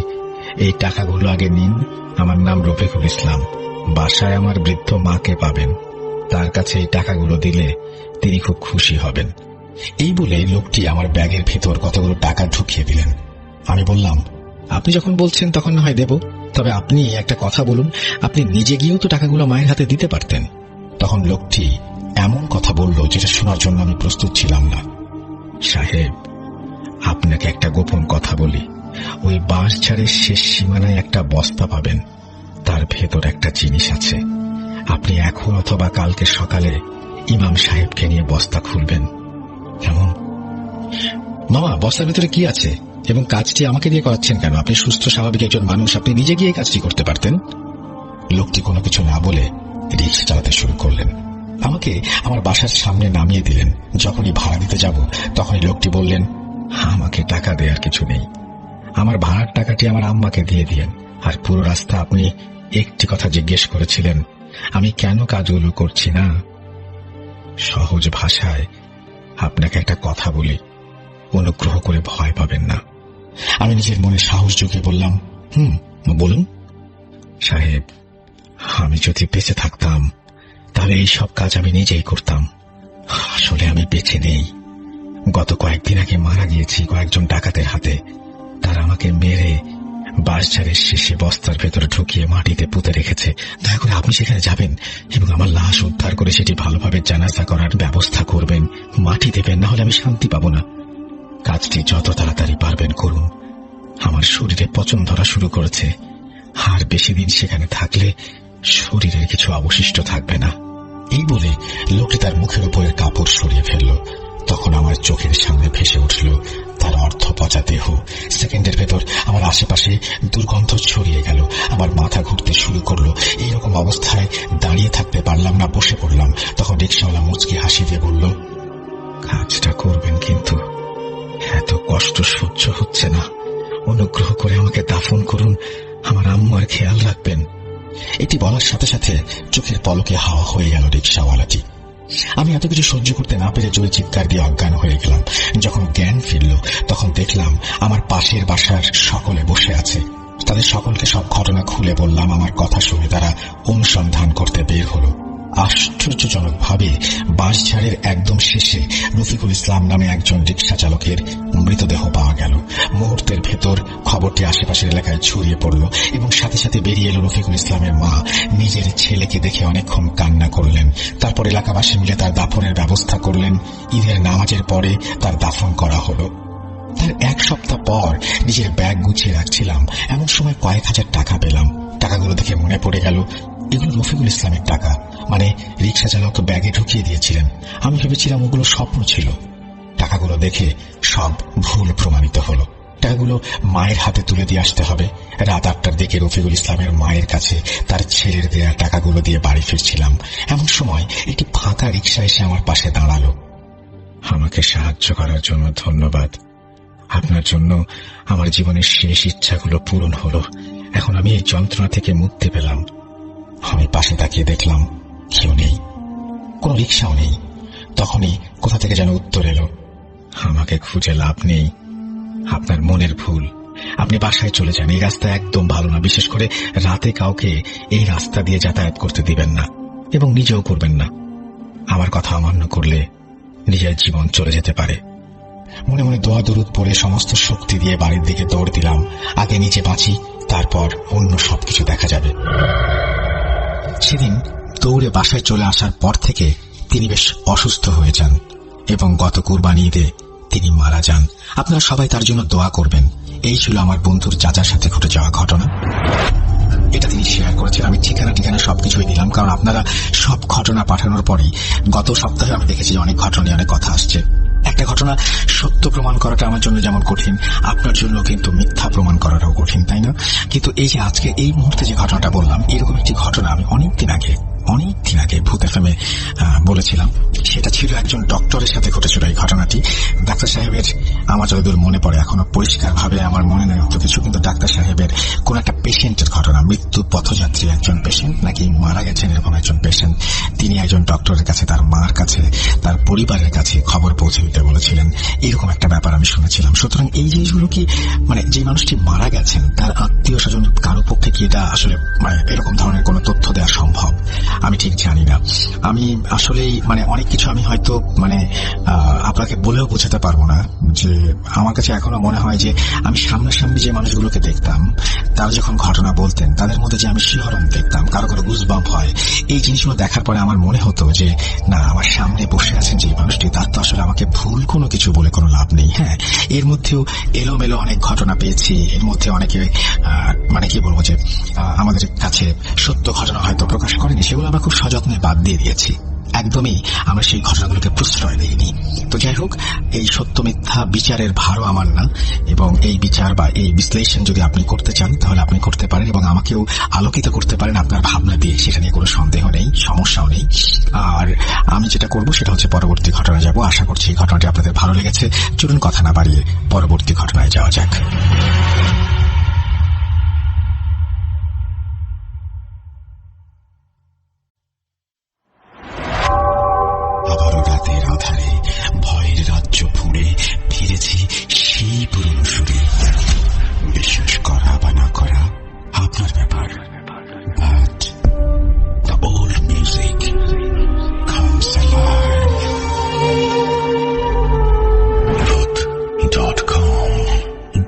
এই টাকাগুলো আগে নিন। আমার নাম রফিকুল ইসলাম। বাসায় আমার বৃদ্ধ মাকে পাবেন, তার কাছে এই টাকাগুলো দিলে তিনি খুব খুশি হবেন। এই বলে লোকটি আমার ব্যাগের ভেতর কতগুলো টাকা ঢুকিয়ে দিলেন। আমি বললাম, আপনি যখন বলছেন তখন না হয় দেব, তবে আপনি একটা কথা বলুন, আপনি নিজে গিয়েও তো টাকাগুলো মায়ের হাতে দিতে পারতেন। তখন লোকটি এমন কথা বলল যেটা শোনার জন্য আমি প্রস্তুত ছিলাম না। সাহেব, আপনাকে একটা গোপন কথা বলি, ওই বাঁশঝাড়ের শেষ সীমানায় একটা বস্তা পাবেন, তার ভেতর একটা জিনিস আছে। আপনি এখন অথবা কালকে সকালে ইমাম সাহেবকে নিয়ে বস্তা খুলবেন, কেমন? মামা, বস্তার ভেতরে কি আছে এবং কাজটি আমাকে দিয়ে করাচ্ছেন কেন? আপনি সুস্থ স্বাভাবিক একজন মানুষ, আপনি নিজে গিয়ে কাজটি করতে পারতেন। লোকটি কোনো কিছু না বলে রিক্সা চালাতে শুরু করলেন। আমাকে আমার বাসার সামনে নামিয়ে দিলেন। যখনই ভাড়া দিতে যাব তখনই লোকটি বললেন, আমাকে টাকা দেওয়ার কিছু নেই, আমার ভাড়ার টাকাটি আমার আম্মাকে দিয়ে দিয়েন। আর পুরো রাস্তা আপনি একটি কথা জিজ্ঞেস করেছিলেন, আমি কেন কাজগুলো করছি না। সহজ ভাষায় আপনাকে একটা কথা বলি, অনুগ্রহ করে ভয় পাবেন না। আমি নিজের মনে সাহস জুগিয়ে বললাম, বলুন। সাহেব, আমি যদি বেঁচে থাকতাম তাহলে এই সব কাজ আমি নিজেই করতাম। আসলে আমি বেঁচে নেই। গত কয়েকদিন আগে মারা গিয়েছি কয়েকজন ডাকাতের হাতে। তারা আমাকে মেরে বাঁশঝাড়ের শেষে বস্তার ভেতরে ঢুকিয়ে মাটিতে পুঁতে রেখেছে। দয়া করে আপনি সেখানে যাবেন এবং আমার লাশ উদ্ধার করে সেটি ভালোভাবে জানাজা করার ব্যবস্থা করবেন। মাটি দেবেন, না হলে আমি শান্তি পাবো না। কাজটি যত তাড়াতাড়ি পারবেন করুন। আমার শরীরে পচন ধরা শুরু করেছে, আর বেশি দিন সেখানে থাকলে শরীরের কিছু অবশিষ্ট থাকবে না। এই বলে লোকটি তার মুখের উপরের কাপড় সরিয়ে ফেলল। তখন আমার চোখের সামনে ভেসে উঠল তার অর্ধপচা দেহ। সেকেন্ডের ভেতর আমার আশেপাশে দুর্গন্ধ ছড়িয়ে গেল। আমার মাথা ঘুরতে শুরু করলো। এইরকম অবস্থায় দাঁড়িয়ে থাকতে পারলাম না, বসে পড়লাম। তখন রিকশাওয়ালা মুচকি হাসি দিয়ে বলল, কাজটা করবেন কিন্তু এত কষ্ট সহ্য হচ্ছে না। অনুগ্রহ করে আমাকে দাফন করুন, আমার আম্মার খেয়াল রাখবেন। এটি বলার সাথে সাথে চোখের পলকে হাওয়া হয়ে গেল রিকশাওয়ালাটি। আমি এত কিছু সহ্য করতে না পেরে জোরে চিৎকার দিয়ে অজ্ঞান হয়ে গেলাম। যখন জ্ঞান ফিরল তখন দেখলাম আমার পাশের বাসার সকলে বসে আছে। তাদের সকলকে সব ঘটনা খুলে বললাম। আমার কথা শুনে তারা অনুসন্ধান করতে বের হলো। আশ্চর্যজনকভাবে বাঁশঝাড়ের একদম শেষে রফিকুল ইসলাম নামে একজন রিকশা চালকের মৃতদেহ পাওয়া গেল। মুহূর্তের ভেতর খবরটি আশেপাশের এলাকায় ছড়িয়ে পড়ল এবং সাথে সাথে বেরিয়ে এলো রফিকুল ইসলামের মা। নিজের ছেলেকে দেখে অনেকক্ষণ কান্না করলেন। তারপর এলাকাবাসী মিলে তার দাফনের ব্যবস্থা করলেন। ঈদের নামাজের পরে তার দাফন করা হলো। তার এক সপ্তাহ পর নিজের ব্যাগ গুছিয়ে রাখছিলাম, এমন সময় কয়েক হাজার টাকা পেলাম। টাকাগুলো দেখে মনে পড়ে গেল এগুলো রফিকুল ইসলামের টাকা, মানে রিকশা চালক ব্যাগে ঢুকিয়ে দিয়েছিলেন। আমি ভেবেছিলাম ওগুলো স্বপ্ন ছিল। টাকাগুলো দেখে সব ভুল প্রমাণিত হলো। টাকাগুলো মায়ের হাতে তুলে দিয়ে আসতে হবে। রাত 8টার দিকে রফিকুল ইসলামের মায়ের কাছে তার ছেলের দেয়া টাকাগুলো দিয়ে বাড়ি ফিরছিলাম। এমন সময় একটি ফাঁকা রিকশা এসে আমার পাশে দাঁড়ালো। আমাকে সাহায্য করার জন্য ধন্যবাদ। আপনার জন্য আমার জীবনের শেষ ইচ্ছাগুলো পূরণ হলো। এখন আমি এই যন্ত্রণা থেকে মুক্তি পেলাম। আমি পাশে তাকিয়ে দেখলাম কেউ নেই, কোন রিকশাও নেই। তখনই কোথা থেকে যেন উত্তর এলো, আমাকে খুঁজে লাভ নেই, আপনার মনের ভুল। আপনি বাসায় চলে যান, এই রাস্তা একদম ভালো না। বিশেষ করে রাতে কাউকে এই রাস্তা দিয়ে যাতায়াত করতে দিবেন না এবং নিজেও করবেন না। আমার কথা অমান্য করলে নিজের জীবন চলে যেতে পারে। মনে মনে দোয়া দরুদ পড়ে সমস্ত শক্তি দিয়ে বাড়ির দিকে দৌড় দিলাম। আগে নিজে বাঁচি, তারপর অন্য সবকিছু দেখা যাবে। সেদিন দৌড়ে বাসায় চলে আসার পর থেকে তিনি বেশ অসুস্থ হয়ে যান এবং গত কুরবানি ঈদে তিনি মারা যান। আপনারা সবাই তার জন্য দোয়া করবেন। এই ছিল আমার বন্ধুর চাচার সাথে ঘটে যাওয়া ঘটনা। এটা তিনি শেয়ার করেছেন। আমি ঠিকানা সবকিছুই দিলাম, কারণ আপনারা সব ঘটনা পাঠানোর পরেই গত সপ্তাহে আমি দেখেছি অনেক ঘটনা, অনেক কথা আসছে। একটা ঘটনা সত্য প্রমাণ করাটা আমার জন্য যেমন কঠিন, আপনার জন্য কিন্তু মিথ্যা প্রমাণ করাটাও কঠিন, তাই না? কিন্তু এই যে আজকে এই মুহূর্তে যে ঘটনাটা বললাম, এরকম একটি ঘটনা আমি অনেকদিন আগে ভূত এফএমে বলেছিলাম। সেটা ছিল একজন ডক্টরের সাথে ঘটেছিল এই ঘটনাটি। ডাক্তার সাহেবের, আমার যতদূর মনে পড়ে, এখনো পরিষ্কার ভাবে আমার মনে নেই অত কিছু, কিন্তু ডাক্তার সাহেবের কোন একটা পেশেন্টের ঘটনা, মৃত্যু পথযাত্রী একজন পেশেন্ট নাকি মারা গেছেন এরকম একজন পেশেন্ট, তিনি একজন ডক্টরের কাছে, তার মার কাছে, তার পরিবারের কাছে খবর পৌঁছে দিতে বলেছিলেন। এরকম একটা ব্যাপার আমি শুনেছিলাম। সুতরাং এই জিনিসগুলো কি, মানে যে মানুষটি মারা গেছেন তার আত্মীয় স্বজন কারো পক্ষে কি এটা আসলে মানে এরকম ধরনের কোনো তথ্য দেওয়া সম্ভব? আমি ঠিক জানি না। আমি আসলেই অনেক কিছু আমি হয়তো আপনাকে বলেও বোঝাতে পারবো না। যে আমার কাছে এখনো মনে হয় যে আমি সামনাসামনি যে মানুষগুলোকে দেখতাম, তারা যখন ঘটনা বলতেন তাদের মধ্যে যে আমি শিহরণ দেখতাম, কারো কারো গুজবাম্প হয়, এই জিনিসগুলো দেখার পরে আমার মনে হতো যে না, আমার সামনে বসে আছেন যে মানুষটি, তার তো আসলে আমাকে ভুল কোনো কিছু বলে কোনো লাভ নেই। হ্যাঁ, এর মধ্যেও এলোমেলো অনেক ঘটনা পেয়েছি। এর মধ্যে অনেকে কি বলবো যে আমাদের কাছে সত্য ঘটনা হয়তো প্রকাশ করেনি, সেগুলো আমরা খুব সযত্নে বাদ দিয়ে দিয়েছি। একদমই আমরা সেই ঘটনাগুলোকে প্রশ্রয় দিইনি। তো যাই হোক, এই সত্য মিথ্যা বিচারের ভারও আমার না, এবং এই বিচার বা এই বিশ্লেষণ যদি আপনি করতে চান তাহলে আপনি করতে পারেন এবং আমাকেও আলোকিত করতে পারেন আপনার ভাবনা দিয়ে, সেটা নিয়ে কোনো সন্দেহ নেই, সমস্যাও নেই। আর আমি যেটা করব সেটা হচ্ছে পরবর্তী ঘটনা যাব। আশা করছি এই ঘটনাটি আপনাদের ভালো লেগেছে। চলুন কথা না বাড়িয়ে পরবর্তী ঘটনায় যাওয়া যাক। আবারও রাতের আধারে ভয়ের রাজ্য ফুঁড়ে ফিরেছি সেই পুরনো সুরে। বিশ্বাস করা বা না করা আপনার ব্যাপার, but the old music comes alive. Truth.com.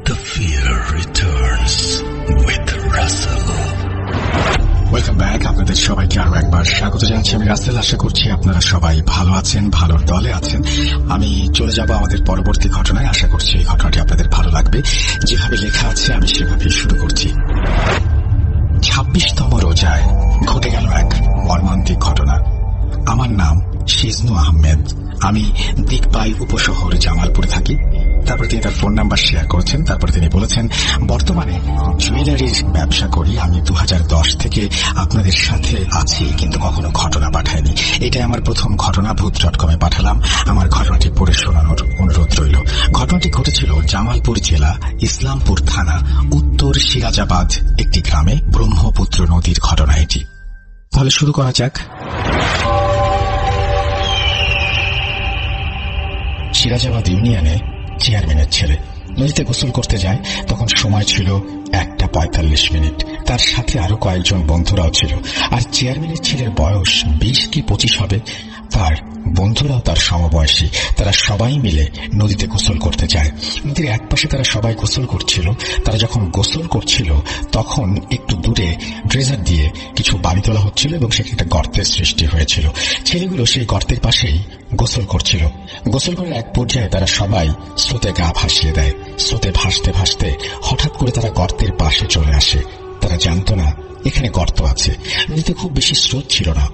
The fear returns with Russell. Welcome back. আপনাদের সবাইকে আরো একবার স্বাগত জানাচ্ছি। আমি রাসেল। আশা করছি আপনারা সবাই ভালো আছেন, ভালোর দলে আছেন। আমি চলে যাব আমাদের পরবর্তী ঘটনায়। আশা করছি এই ঘটনাটি আপনাদের ভালো লাগবে। যেভাবে লেখা আছে আমি সেভাবেই শুরু করছি। 26তম রোজায় ঘটে গেল এক মর্মান্তিক ঘটনা। আমার নাম সিজনু আহমেদ। আমি দিকপাই উপশহর জামালপুরে থাকি। তারপরে তিনি তার ফোন নাম্বার শেয়ার করেছেন। তারপরে তিনি বলেছেন, বর্তমানে জুয়েলারির ব্যবসা করি। আমি 2010 থেকে আপনাদের সাথে আছি, কিন্তু কখনো ঘটনা পাঠাইনি। এটাই আমার প্রথম ঘটনা। ভূত.com পাঠালাম। আমার ঘটনাটি পড়ে শোনানোর অনুরোধ রইল। ঘটনাটি ঘটেছিল জামালপুর জেলা, ইসলামপুর থানা, উত্তর সিরাজাবাদ একটি গ্রামে। ব্রহ্মপুত্র নদীর ঘটনা এটি। তাহলে শুরু করা যাক। সিরাজাবাদ ইউনিয়নে চেয়ারম্যানের ছেলে নদীতে গোসল করতে যায়। তখন সময় ছিল 1:45। তার সাথে আরো কয়েকজন বন্ধুরাও ছিল। আর চেয়ারম্যানের ছেলের বয়স 20 কি 25 হবে। তার বন্ধুরাও তার সমবয়সী। তারা সবাই মিলে নদীতে গোসল করতে যায়। নদীর এক পাশে তারা সবাই গোসল করছিল। তারা যখন গোসল করছিল তখন একটু দূরে ড্রেজার দিয়ে কিছু বালি তোলা হচ্ছিল এবং সেখানে একটা গর্তের সৃষ্টি হয়েছিল। ছেলেগুলো সেই গর্তের পাশেই গোসল করছিল। গোসল করার এক পর্যায়ে তারা সবাই স্রোতে গা ভাসিয়ে দেয়। স্রোতে ভাসতে ভাসতে হঠাৎ করে তারা গর্তের পাশে চলে আসে। তারা জানত না এখানে গর্ত আছে। নদীতে খুব বেশি স্রোত ছিল না।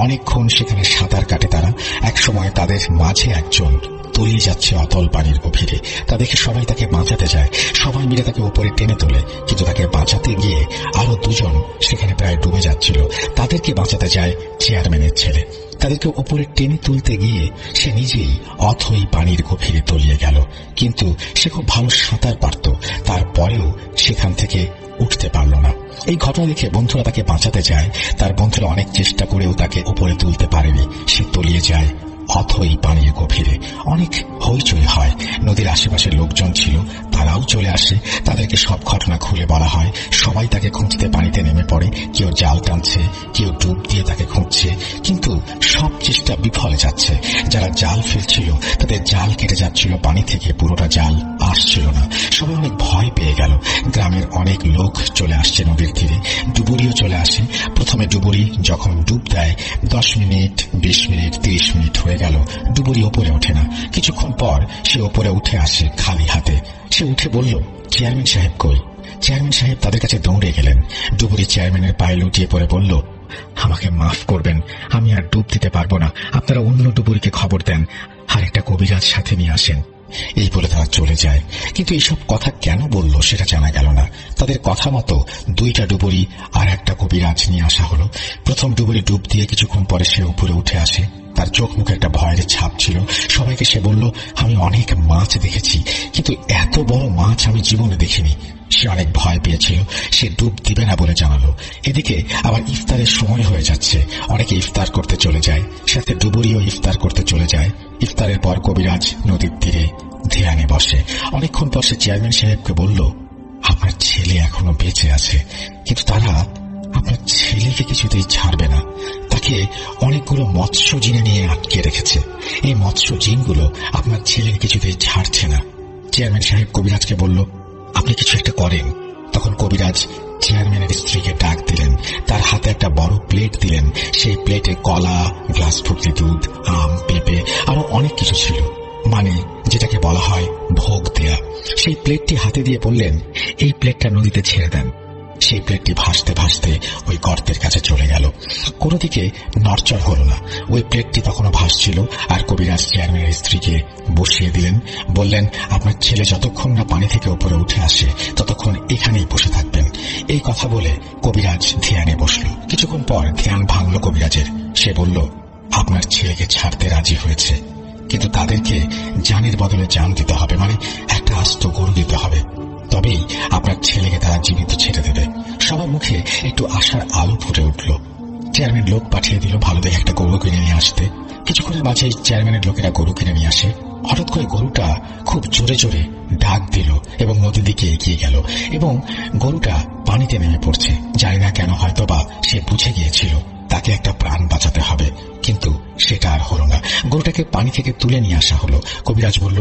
অনেকক্ষণ সেখানে সাঁতার কাটে তারা। এক সময় তাদের মাঝে একজন তলিয়ে যাচ্ছে অতল পানির গভীরে। তা দেখে সবাই তাকে বাঁচাতে যায়। সবাই মিলে তাকে উপরে টেনে তোলে, কিন্তু তাকে বাঁচাতে গিয়ে আরো দুজন সেখানে প্রায় ডুবে যাচ্ছিল। তাদেরকে বাঁচাতে যায় চেয়ারম্যানের ছেলে। তাদেরকে উপরে টেনে তুলতে গিয়ে সে নিজেই অথই পানির গভীরে তলিয়ে গেল। কিন্তু সে খুব ভালো সাঁতার পারত। তারপরেও সেখান থেকে উঠতে পারল না। এই ঘটনা দেখে বন্ধুরা তাকে বাঁচাতে যায়। তার বন্ধুরা অনেক চেষ্টা করেও তাকে উপরে তুলতে পারেনি। সে তলিয়ে যায় অথই পানির গভীরে। অনেক হইচই হয়। নদীর আশেপাশের লোকজন ছিল, তারাও চলে আসে। তাদেরকে সব ঘটনা খুলে বলা হয়। সবাই তাকে খুঁজতে পানিতে নেমে পড়ে। কেউ জাল টানছে, কেউ ডুব দিয়ে তাকে খুঁজছে, কিন্তু সব চেষ্টা বিফলে যাচ্ছে। যারা জাল ফেলছিল তাদের জাল কেটে যাচ্ছিল পানি থেকে, পুরোটা জাল আসছিল না। সবাই অনেক ভয় পেয়ে গেল। গ্রামের অনেক লোক চলে আসছে নদীর তীরে। ডুবুরিও চলে আসে। প্রথমে ডুবুরি যখন ডুব দেয় 10 মিনিট, 20 মিনিট, 30 মিনিট হয়ে গেল, ডুবুরি ওপরে ওঠে না। কিছুক্ষণ পর সে ওপরে উঠে আসে খালি হাতে। সে উঠে বলল, চেয়ারম্যান সাহেব কই? চেয়ারম্যান সাহেব তাদের কাছে দৌড়ে গেলেন। ডুবুরি চেয়ারম্যানের পায়ে লুটিয়ে পড়ে বলল, আমাকে মাফ করবেন, আমি আর ডুব দিতে পারবো না। আপনারা অন্য ডুবুরিকে খবর দেন, আর একটা কবিরাজ সাথে নিয়ে আসেন। এই বলে তারা চলে যায়। কিন্তু এইসব কথা কেন বলল সেটা জানা গেল না। তাদের কথা মতো 2টা ডুবুরি আর একটা কবিরাজ নিয়ে আসা হলো। প্রথম ডুবুরি ডুব দিয়ে কিছুক্ষণ পরে সে উপরে উঠে আসে। তার চোখ মুখে একটা ভয়ের ছাপ ছিল। সবাইকে সে বলল, আমি অনেক মাছ দেখেছি, কিন্তু এত বড় মাছ আমি জীবনে দেখিনি। সে অনেক ভয় পেয়েছিল। সে ডুব দিবে না বলে জানালো। এদিকে আবার ইফতারের সময় হয়ে যাচ্ছে। অনেকে ইফতার করতে চলে যায়, সাথে ডুবুরিও ইফতার করতে চলে যায়। ইফতারের পর কবিরাজ নদীর তীরে ধ্যানে বসে। অনেকক্ষণ পর সে চেয়ারম্যান সাহেবকে বলল, আপনার ছেলে এখনো বেঁচে আছে, কিন্তু তারা আপনার ছেলেকে কিছুতেই ছাড়বে না। তাকে অনেকগুলো মৎস্য জিনে নিয়ে আটকে রেখেছে। এই মৎস্য জিনগুলো আপনার ছেলেকে কিছুতেই ছাড়ছে না। চেয়ারম্যান সাহেব কবিরাজকে বলল, আপনি কিছু একটা করেন। তখন কবিরাজ চেয়ারম্যানের স্ত্রীকে ডাক দিলেন। তার হাতে একটা বড় প্লেট দিলেন। সেই প্লেটে কলা, গ্লাস ভর্তি দুধ, আম, পেঁপে আরো অনেক কিছু ছিল, মানে যেটাকে বলা হয় ভোগ দেয়া। সেই প্লেটটি হাতে দিয়ে বললেন, এই প্লেটটা নদীতে ছেড়ে দেন। সেই প্লেটটি ভাসতে ভাসতে ওই গর্তের কাছে চলে গেল। কোনো দিকে নড়চড় হলো না। ওই প্লেটটি তখনও ভাসছিল। আর কবিরাজ চেয়ারম্যানের স্ত্রীকে বসিয়ে দিলেন। বললেন, আপনার ছেলে যতক্ষণ না পানি থেকে উপরে উঠে আসে ততক্ষণ এখানেই বসে থাকবেন। এই কথা বলে কবিরাজ ধ্যানে বসল। কিছুক্ষণ পর ধ্যান ভাঙল কবিরাজের। সে বলল, আপনার ছেলেকে ছাড়তে রাজি হয়েছে, কিন্তু তাদেরকে জানের বদলে জান দিতে হবে, মানে একটা আস্ত গরু দিতে হবে। তবেই আপনার ছেলেকে তারা জীবিত ছেড়ে দেবে। সবার মুখে একটু আশার আলো ফুটে উঠল। চেয়ারম্যান লোক পাঠিয়ে দিল ভালো দেখে একটা গরু কিনে নিয়ে আসতে। কিছুক্ষণের মাঝে চেয়ারম্যানের লোকেরা গরু কিনে নিয়ে আসে। হঠাৎ করে গরুটা খুব জোরে জোরে ডাক দিল এবং নদীর দিকে এগিয়ে গেল এবং গরুটা পানিতে নেমে পড়ছে। জানি না কেন, হয়তো বা সে বুঝে গিয়েছিল তাকে একটা প্রাণ বাঁচাতে হবে, কিন্তু সেটা আর হলো না। গরুটাকে পানি থেকে তুলে নিয়ে আসা হলো। কবিরাজ বলল,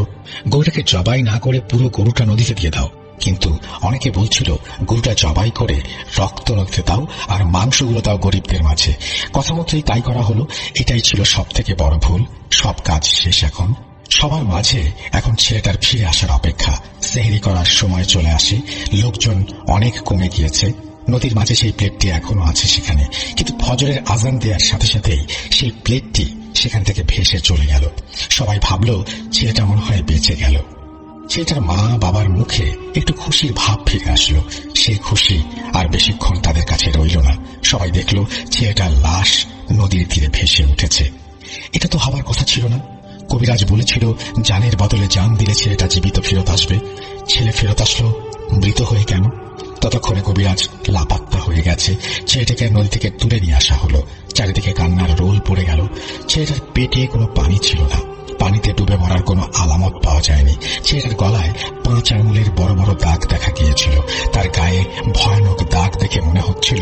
গরুটাকে জবাই না করে পুরো গরুটা নদীতে দিয়ে দাও। কিন্তু অনেকে বলছিল গরুটা জবাই করে রক্ত রক্তে দাও আর মাংসগুলো দাও গরিবদের মাঝে। কথা মতোই তাই করা হলো। এটাই ছিল সব থেকে বড় ভুল। সব কাজ শেষ। এখন সবার মাঝে এখন ছেলেটার ফিরে আসার অপেক্ষা। সেহরি করার সময় চলে আসে। লোকজন অনেক কমে গিয়েছে। নদীর মাঝে সেই প্লেটটি এখনো আছে সেখানে, কিন্তু ফজরের আজান দেওয়ার সাথে সাথেই সেই প্লেটটি সেখান থেকে ভেসে চলে গেল। সবাই ভাবল ছেলেটা মনে হয় বেঁচে গেল। ছেলেটার মা বাবার মুখে একটু খুশির ভাব ফিরে আসলো। সেই খুশি আর বেশিক্ষণ তাদের কাছে রইল না। সবাই দেখল ছেলেটার লাশ নদীর তীরে ভেসে উঠেছে। এটা তো হবার কথা ছিল না। কবিরাজ বলেছিল জানের বদলে জান দিলে ছেলেটা জীবিত ফেরত আসবে। ছেলে ফেরত আসলো মৃত হয়ে কেন? ততক্ষণে কবিরাজ লাপাত্তা হয়ে গেছে। ছেলেটাকে নদী থেকে তুলে নিয়ে আসা হলো। চারিদিকে কান্নার রোল পড়ে গেল। ছেলেটার পেটে কোনো পানি ছিল না। পানিতে ডুবে মরার কোনো আলামত পাওয়া যায়নি। ছেলেটার গলায় 5 আঙুলের বড় বড় দাগ দেখা গিয়েছিল। তার গায়ে ভয়ানক দাগ দেখে মনে হচ্ছিল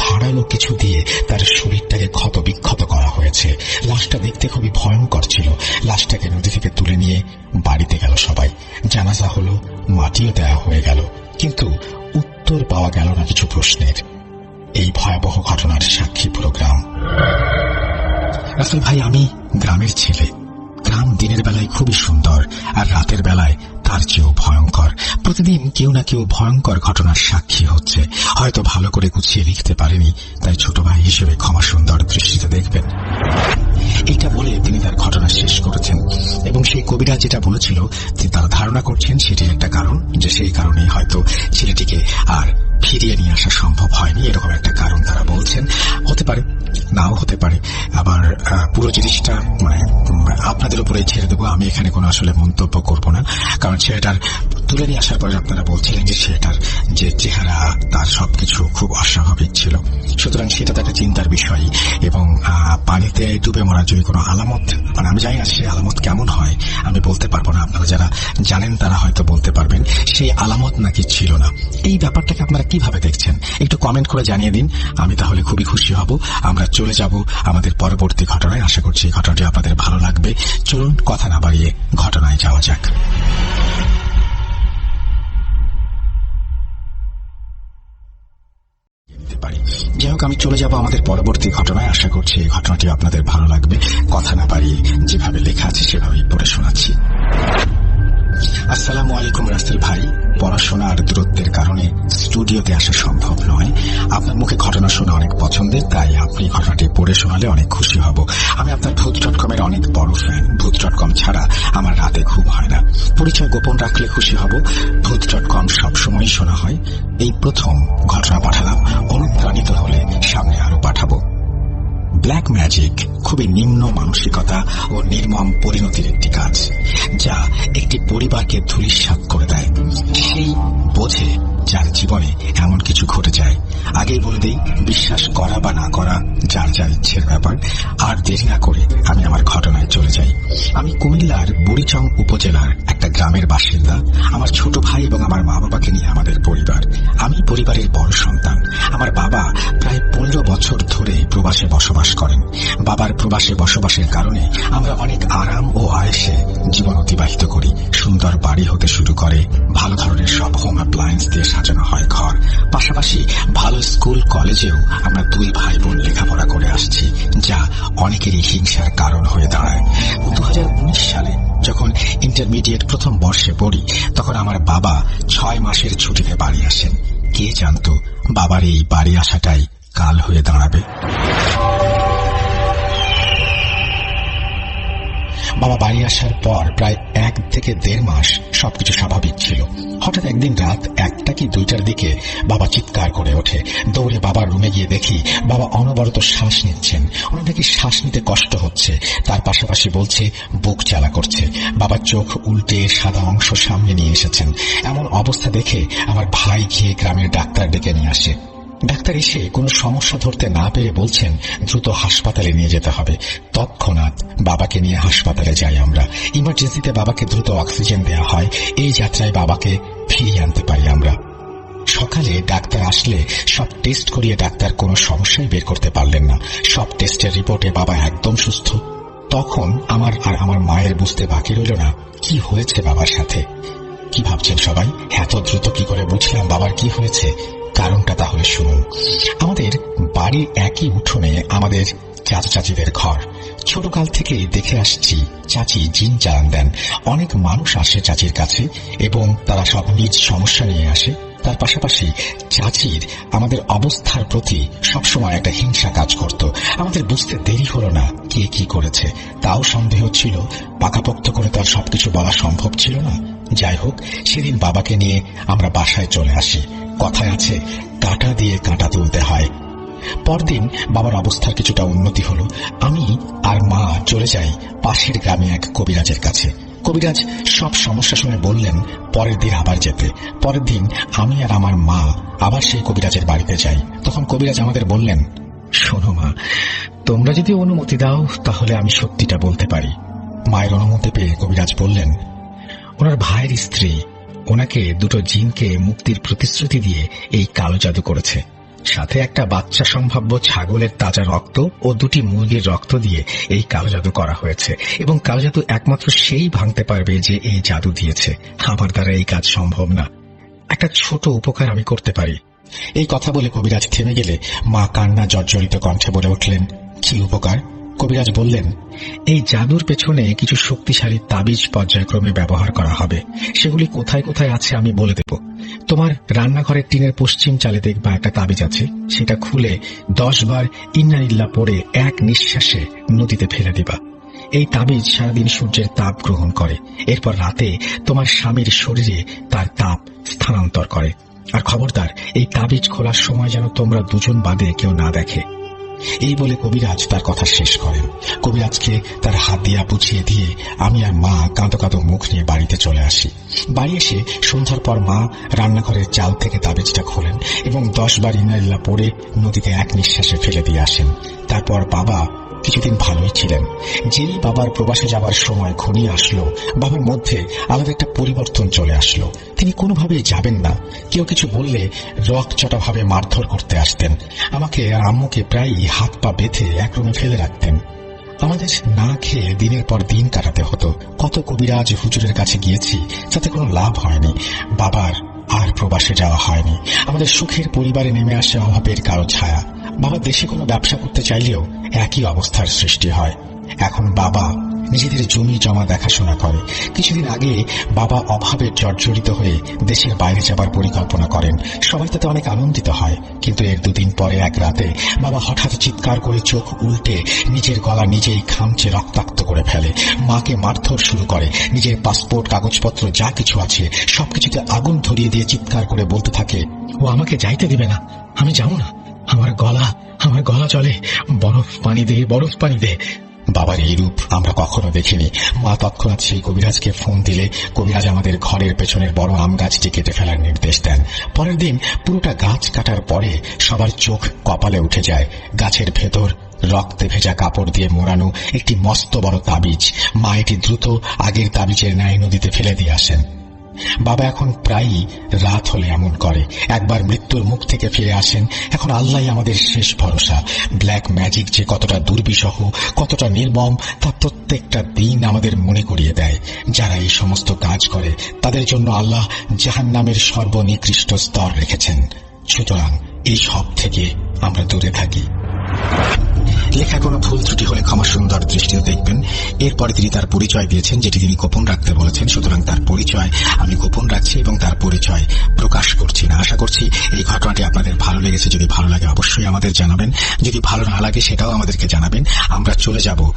ধারালো কিছু দিয়ে তার শরীরটাকে ক্ষত বিক্ষত করা হয়েছে। লাশটা দেখতে খুবই ভয়ঙ্কর ছিল। লাশটাকে নদী থেকে তুলে নিয়ে বাড়িতে গেল সবাই। জানাজা হলো, মাটিও দেওয়া হয়ে গেল, কিন্তু উত্তর পাওয়া গেল না কিছু প্রশ্নের। এই ভয়াবহ ঘটনার সাক্ষী পুরো গ্রাম। রাসেল ভাই, আমি গ্রামের ছেলে। গ্রাম দিনের বেলায় খুবই সুন্দর, আর রাতের বেলায় তার চেয়েও ভয়ঙ্কর। প্রতিদিন কেউ না কেউ ভয়ঙ্কর ঘটনার সাক্ষী হচ্ছে। হয়তো ভালো করে গুছিয়ে লিখতে পারেনি, তাই ছোট ভাই হিসেবে ক্ষমা সুন্দর দৃষ্টিতে দেখবেন। এটা বলে তিনি তার ঘটনা শেষ করেছেন এবং সেই কবিরা যেটা বলেছিল যে তারা ধারণা করছেন সেটির একটা কারণ, যে সেই কারণেই হয়তো ছেলেটিকে আর ফিরিয়ে নিয়ে আসা সম্ভব হয়নি, এরকম একটা কারণ তারা বলছেন। হতে পারে, নাও হতে পারে। আবার পুরো জিনিসটা আপনাদের উপরে ছেড়ে দেবো। আমি এখানে কোনো আসলে মন্তব্য করব না, কারণ ছেলেটার তুলে নিয়ে আসার পরে আপনারা বলছিলেন যে সেটার যে চেহারা তার সবকিছু খুব অস্বাভাবিক ছিল। সুতরাং সেটা তো একটা চিন্তার বিষয়। এবং পানিতে ডুবে মরার যদি কোনো আলামত, আমি জানি না সে আলামত কেমন হয়, আমি বলতে পারবো না। আপনারা যারা জানেন তারা হয়তো বলতে পারবেন। সেই আলামত নাকি ছিল না। এই ব্যাপারটাকে আপনারা কিভাবে দেখছেন একটু কমেন্ট করে জানিয়ে দিন। আমি তাহলে খুবই খুশি হব। আমরা চলে যাব আমাদের পরবর্তী ঘটনায়। আশা করছি এই ঘটনাটি আপনাদের ভালো লাগবে। চলুন কথা না বাড়িয়ে ঘটনায় যাওয়া যাক। যাই হোক, আমি চলে যাব আমাদের পরবর্তী ঘটনায়। আশা করছি এই ঘটনাটি আপনাদের ভালো লাগবে। কথা না বাড়িয়ে যেভাবে লেখা আছে সেভাবেই পড়ে শোনাচ্ছি। আসসালামু আলাইকুম রাসেল ভাই। পড়াশোনার দূরত্বের কারণে স্টুডিওতে আসা সম্ভব নয়। আপনার মুখে ঘটনা শোনা অনেক পছন্দের, তাই আপনি ঘটনাটি পড়ে শোনালে অনেক খুশি হব। আমি আপনার ভূত.com এর অনেক বড় ফ্যান। ভূত.com ছাড়া আমার রাতে ঘুম হয় না। পরিচয় গোপন রাখলে খুশি হব। ভূত.com সবসময় শোনা হয়। এই প্রথম ঘটনা পাঠালাম। অনুপ্রাণিত হলে সামনে আরো পাঠাবো। ব্ল্যাক ম্যাজিক খুবই নিম্ন মানসিকতা ও নির্মম পরিণতির একটি কাজ, যা একটি পরিবারকে ধূলিসাৎ করে দেয়। সেই বোঝে যার জীবনে এমন কিছু ঘটে যায়। আগেই বলে দেই, বিশ্বাস করা বা না করা যার যার ইচ্ছের ব্যাপার। আর দেরি না করে আমি আমার ঘটনায় চলে যাই। আমি কুমিল্লার বুড়িচং উপজেলার একটা গ্রামের বাসিন্দা। আমার ছোট ভাই এবং আমার মা বাবাকে নিয়ে আমাদের পরিবার। আমি পরিবারের বড় সন্তান। আমার বাবা প্রায় 15 বছর ধরে প্রবাসে বসবাস করেন। বাবার প্রবাসে বসবাসের কারণে আমরা অনেক আরাম ও আয়েশে জীবন অতিবাহিত করি। সুন্দর বাড়ি হতে শুরু করে, ভালো ধরনের সব হোম অ্যাপ্লায়েন্স দিয়ে সাজানো হয় ঘর। পাশাপাশি ভালো স্কুল কলেজেও আমরা 2 ভাই বোন লেখাপড়া করে আসছি, যা অনেকেরই হিংসার কারণ হয়ে দাঁড়ায়। 2019 সালে যখন ইন্টারমিডিয়েট প্রথম বর্ষে পড়ি, তখন আমার বাবা 6 মাসের ছুটিতে বাড়ি আসেন। কে জানতো বাবার এই বাড়ি আসাটাই কাল হয়ে দাঁড়াবে। বাবা বাড়ি আসার পর প্রায় 1 থেকে 1.5 মাস সবকিছু স্বাভাবিক ছিল। হঠাৎ একদিন রাত 1টা কি 2টার দিকে বাবা চিৎকার করে ওঠে। দৌড়ে বাবার রুমে গিয়ে দেখি বাবা অনবরত শ্বাস নিচ্ছেন। ওনার নাকি শ্বাস নিতে কষ্ট হচ্ছে, তার পাশাপাশি বলছে বুক জ্বালা করছে। বাবার চোখ উল্টে সাদা অংশ সামনে নিয়ে এসেছেন। এমন অবস্থা দেখে আমার ভাই গিয়ে গ্রামের ডাক্তার ডেকে নিয়ে আসে। ডাক্তার এসে কোনো সমস্যা ধরতে না পেরে বলছেন দ্রুত হাসপাতালে নিয়ে যেতে হবে। তৎক্ষণাৎ বাবাকে নিয়ে হাসপাতালে যাই আমরা। ইমার্জেন্সিতে বাবাকে দ্রুত অক্সিজেন দেওয়া হয়। এই যাত্রায় বাবাকে ফিরিয়ে আনতে পারি আমরা। সকালে ডাক্তার আসলে সব টেস্ট করিয়ে ডাক্তার কোনো সমস্যাই বের করতে পারলেন না। সব টেস্টের রিপোর্টে বাবা একদম সুস্থ। তখন আমার আর আমার মায়ের বুঝতে বাকি রইল না কি হয়েছে বাবার সাথে। কি ভাবছেন সবাই, এত দ্রুত কি করে বুঝলাম বাবার কি হয়েছে? কারণটা তাহলে শুনুন। আমাদের বাড়ির একই উঠোনে আমাদের চাচা চাচিদের ঘর। ছোটকাল থেকে দেখে আসছি চাচি জিন চালান দেন। অনেক মানুষ আসে চাচির কাছে এবং তারা সব নিজ সমস্যা নিয়ে আসে। তার পাশাপাশি চাচির আমাদের অবস্থার প্রতি সবসময় একটা হিংসা কাজ করত। আমাদের বুঝতে দেরি হলো না কে কি করেছে। তাও সন্দেহ ছিল, পাকাপোক্ত করে তার সবকিছু বলা সম্ভব ছিল না। যাই হোক, সেদিন বাবাকে নিয়ে আমরা বাসায় চলে আসি। কথায় আছে, কাঁটা দিয়ে কাঁটা তুলতে হয়। পরদিন বাবার অবস্থার কিছুটা উন্নতি হলো। আমি আর মা চলে যাই পাশের গ্রামে এক কবিরাজের কাছে। কবিরাজ সব সমস্যা শুনে বললেন পরের দিন আবার যেতে। পরের দিন আমি আর আমার মা আবার সেই কবিরাজের বাড়িতে যাই। তখন কবিরাজ আমাদের বললেন, শোনো মা, তোমরা যদি অনুমতি দাও তাহলে আমি সত্যিটা বলতে পারি। মায়ের অনুমতি পেয়ে কবিরাজ বললেন, ওনার ভাইয়ের স্ত্রী ওনাকে 2টো জিনকে মুক্তির প্রতিশ্রুতি দিয়ে এই কালো জাদু করেছে। সাথে একটা বাচ্চা সম্ভাব্য ছাগলের তাজা রক্ত ও 2টি মুরগির রক্ত দিয়ে এই কালো জাদু করা হয়েছে এবং কালো জাদু একমাত্র সেই ভাঙতে পারবে যে এই জাদু দিয়েছে। আমার দ্বারা এই কাজ সম্ভব না। একটা ছোট উপকার আমি করতে পারি। এই কথা বলে কবিরাজ থেমে গেলে মা কান্না জর্জরিত কণ্ঠে বলে উঠলেন, কি উপকার? কবিরাজ বললেন, এই জাদুর পেছনে কিছু শক্তিশালী তাবিজ পর্যায়ক্রমে ব্যবহার করা হবে। সেগুলি কোথায় কোথায় আছে আমি বলে দেব। তোমার রান্নাঘরের টিনের পশ্চিম চালে দেখবা একটা তাবিজ আছে। সেটা খুলে 10 বার ইন্নালিল্লাহ পড়ে এক নিঃশ্বাসে নদীতে ফেলে দিবা। এই তাবিজ সারাদিন সূর্যের তাপ গ্রহণ করে। এরপর রাতে তোমার স্বামীর শরীরে তার তাপ স্থানান্তর করে। আর খবরদার, এই তাবিজ খোলার সময় যেন তোমরা দুজন বাদে কেউ না দেখে। এই বলে কবিরাজ তার কথা শেষ করেন। কবিরাজকে তার হাত দিয়া বুঝিয়ে দিয়ে আমি আর মা কাঁদো কাঁদো মুখ নিয়ে বাড়িতে চলে আসি। বাড়ি এসে সন্ধ্যার পর মা রান্নাঘরের চাল থেকে তাবিজটা খোলেন এবং 10 বার ইন্নালিল্লাহ পড়ে নদীতে এক নিঃশ্বাসে ফেলে দিয়ে আসেন। তারপর বাবা কিছুদিন ভালোই ছিলেন। যেই বাবার প্রবাসে যাবার সময় ঘনিয়ে আসলো, বাবার মধ্যে আলাদা একটা পরিবর্তন চলে আসলো। তিনি কোনোভাবেই যাবেন না। কেউ কিছু বললে রকচটা ভাবে মারধর করতে আসতেন। আমাকে আর আম্মুকে প্রায়ই হাত পা বেঁধে এক রুমে ফেলে রাখতেন। আমাদের না খেয়ে দিনের পর দিন কাটাতে হতো। কত কবিরাজ হুজুরের কাছে গিয়েছি, তাতে কোনো লাভ হয়নি। বাবার আর প্রবাসে যাওয়া হয়নি। আমাদের সুখের পরিবারে নেমে আসে অভাবের কালো ছায়া। বাবা দেশে কোনো ব্যবসা করতে চাইলেও একই অবস্থার সৃষ্টি হয়। এখন বাবা নিজেদের জমি জমা দেখাশোনা করে। কিছুদিন আগে বাবা অভাবে জর্জরিত হয়ে দেশের বাইরে যাবার পরিকল্পনা করেন। সবাই তাতে অনেক আনন্দিত হয়। কিন্তু এর 2 দিন পরে এক রাতে বাবা হঠাৎ চিৎকার করে চোখ উল্টে নিজের গলা নিজেই খামচে রক্তাক্ত করে ফেলে। মাকে মারধর শুরু করে। নিজের পাসপোর্ট, কাগজপত্র যা কিছু আছে সবকিছুতে আগুন ধরিয়ে দিয়ে চিৎকার করে বলতে থাকে, ও আমাকে যাইতে দিবে না, আমি যাবো না, আমার গলা চলে, বরফ পানি দে, বরফ পানি দে। বাবার এই রূপ আমরা কখনো দেখিনি। মা তৎক্ষণাৎ সেই কবিরাজকে ফোন দিলে কবিরাজ আমাদের ঘরের পেছনের বড় আম গাছটি কেটে ফেলার নির্দেশ দেন। পরের দিন পুরোটা গাছ কাটার পরে সবার চোখ কপালে উঠে যায়। গাছের ভেতর রক্তে ভেজা কাপড় দিয়ে মোড়ানো একটি মস্ত বড় তাবিজ। মা এটি দ্রুত আগের তাবিজের ন্যায় নদীতে ফেলে দিয়ে আসেন। বাবা এখন প্রায়ই রাত হলে এমন করে। একবার মৃত্যুর মুখ থেকে ফিরে আসেন। এখন আল্লাহই আমাদের শেষ ভরসা। ব্ল্যাক ম্যাজিক যে কতটা দুর্বিষহ, কতটা নির্মম, তা প্রত্যেকটা দিন আমাদের মনে করিয়ে দেয়। যারা এই সমস্ত কাজ করে তাদের জন্য আল্লাহ জাহান্নামের সর্বনিকৃষ্ট স্তর রেখেছেন। সুতরাং এই সব থেকে আমরা দূরে থাকি। লেখায় কোনো ভুল ত্রুটি হলে ক্ষমা সুন্দর দৃষ্টিতে দেখবেন। এরপরে তিনি তার পরিচয় দিয়েছেন, যেটি তিনি গোপন রাখতে বলেছেন। সুতরাং তার পরিচয় আমি গোপন রাখছি এবং তার পরিচয় প্রকাশ করছি না। আশা করছি এই ঘটনাটি আপনাদের ভালো লেগেছে। যদি ভালো লাগে অবশ্যই আমাদের জানাবেন, যদি ভালো না লাগে সেটাও আমাদেরকে জানাবেন। আমরা চলে যাব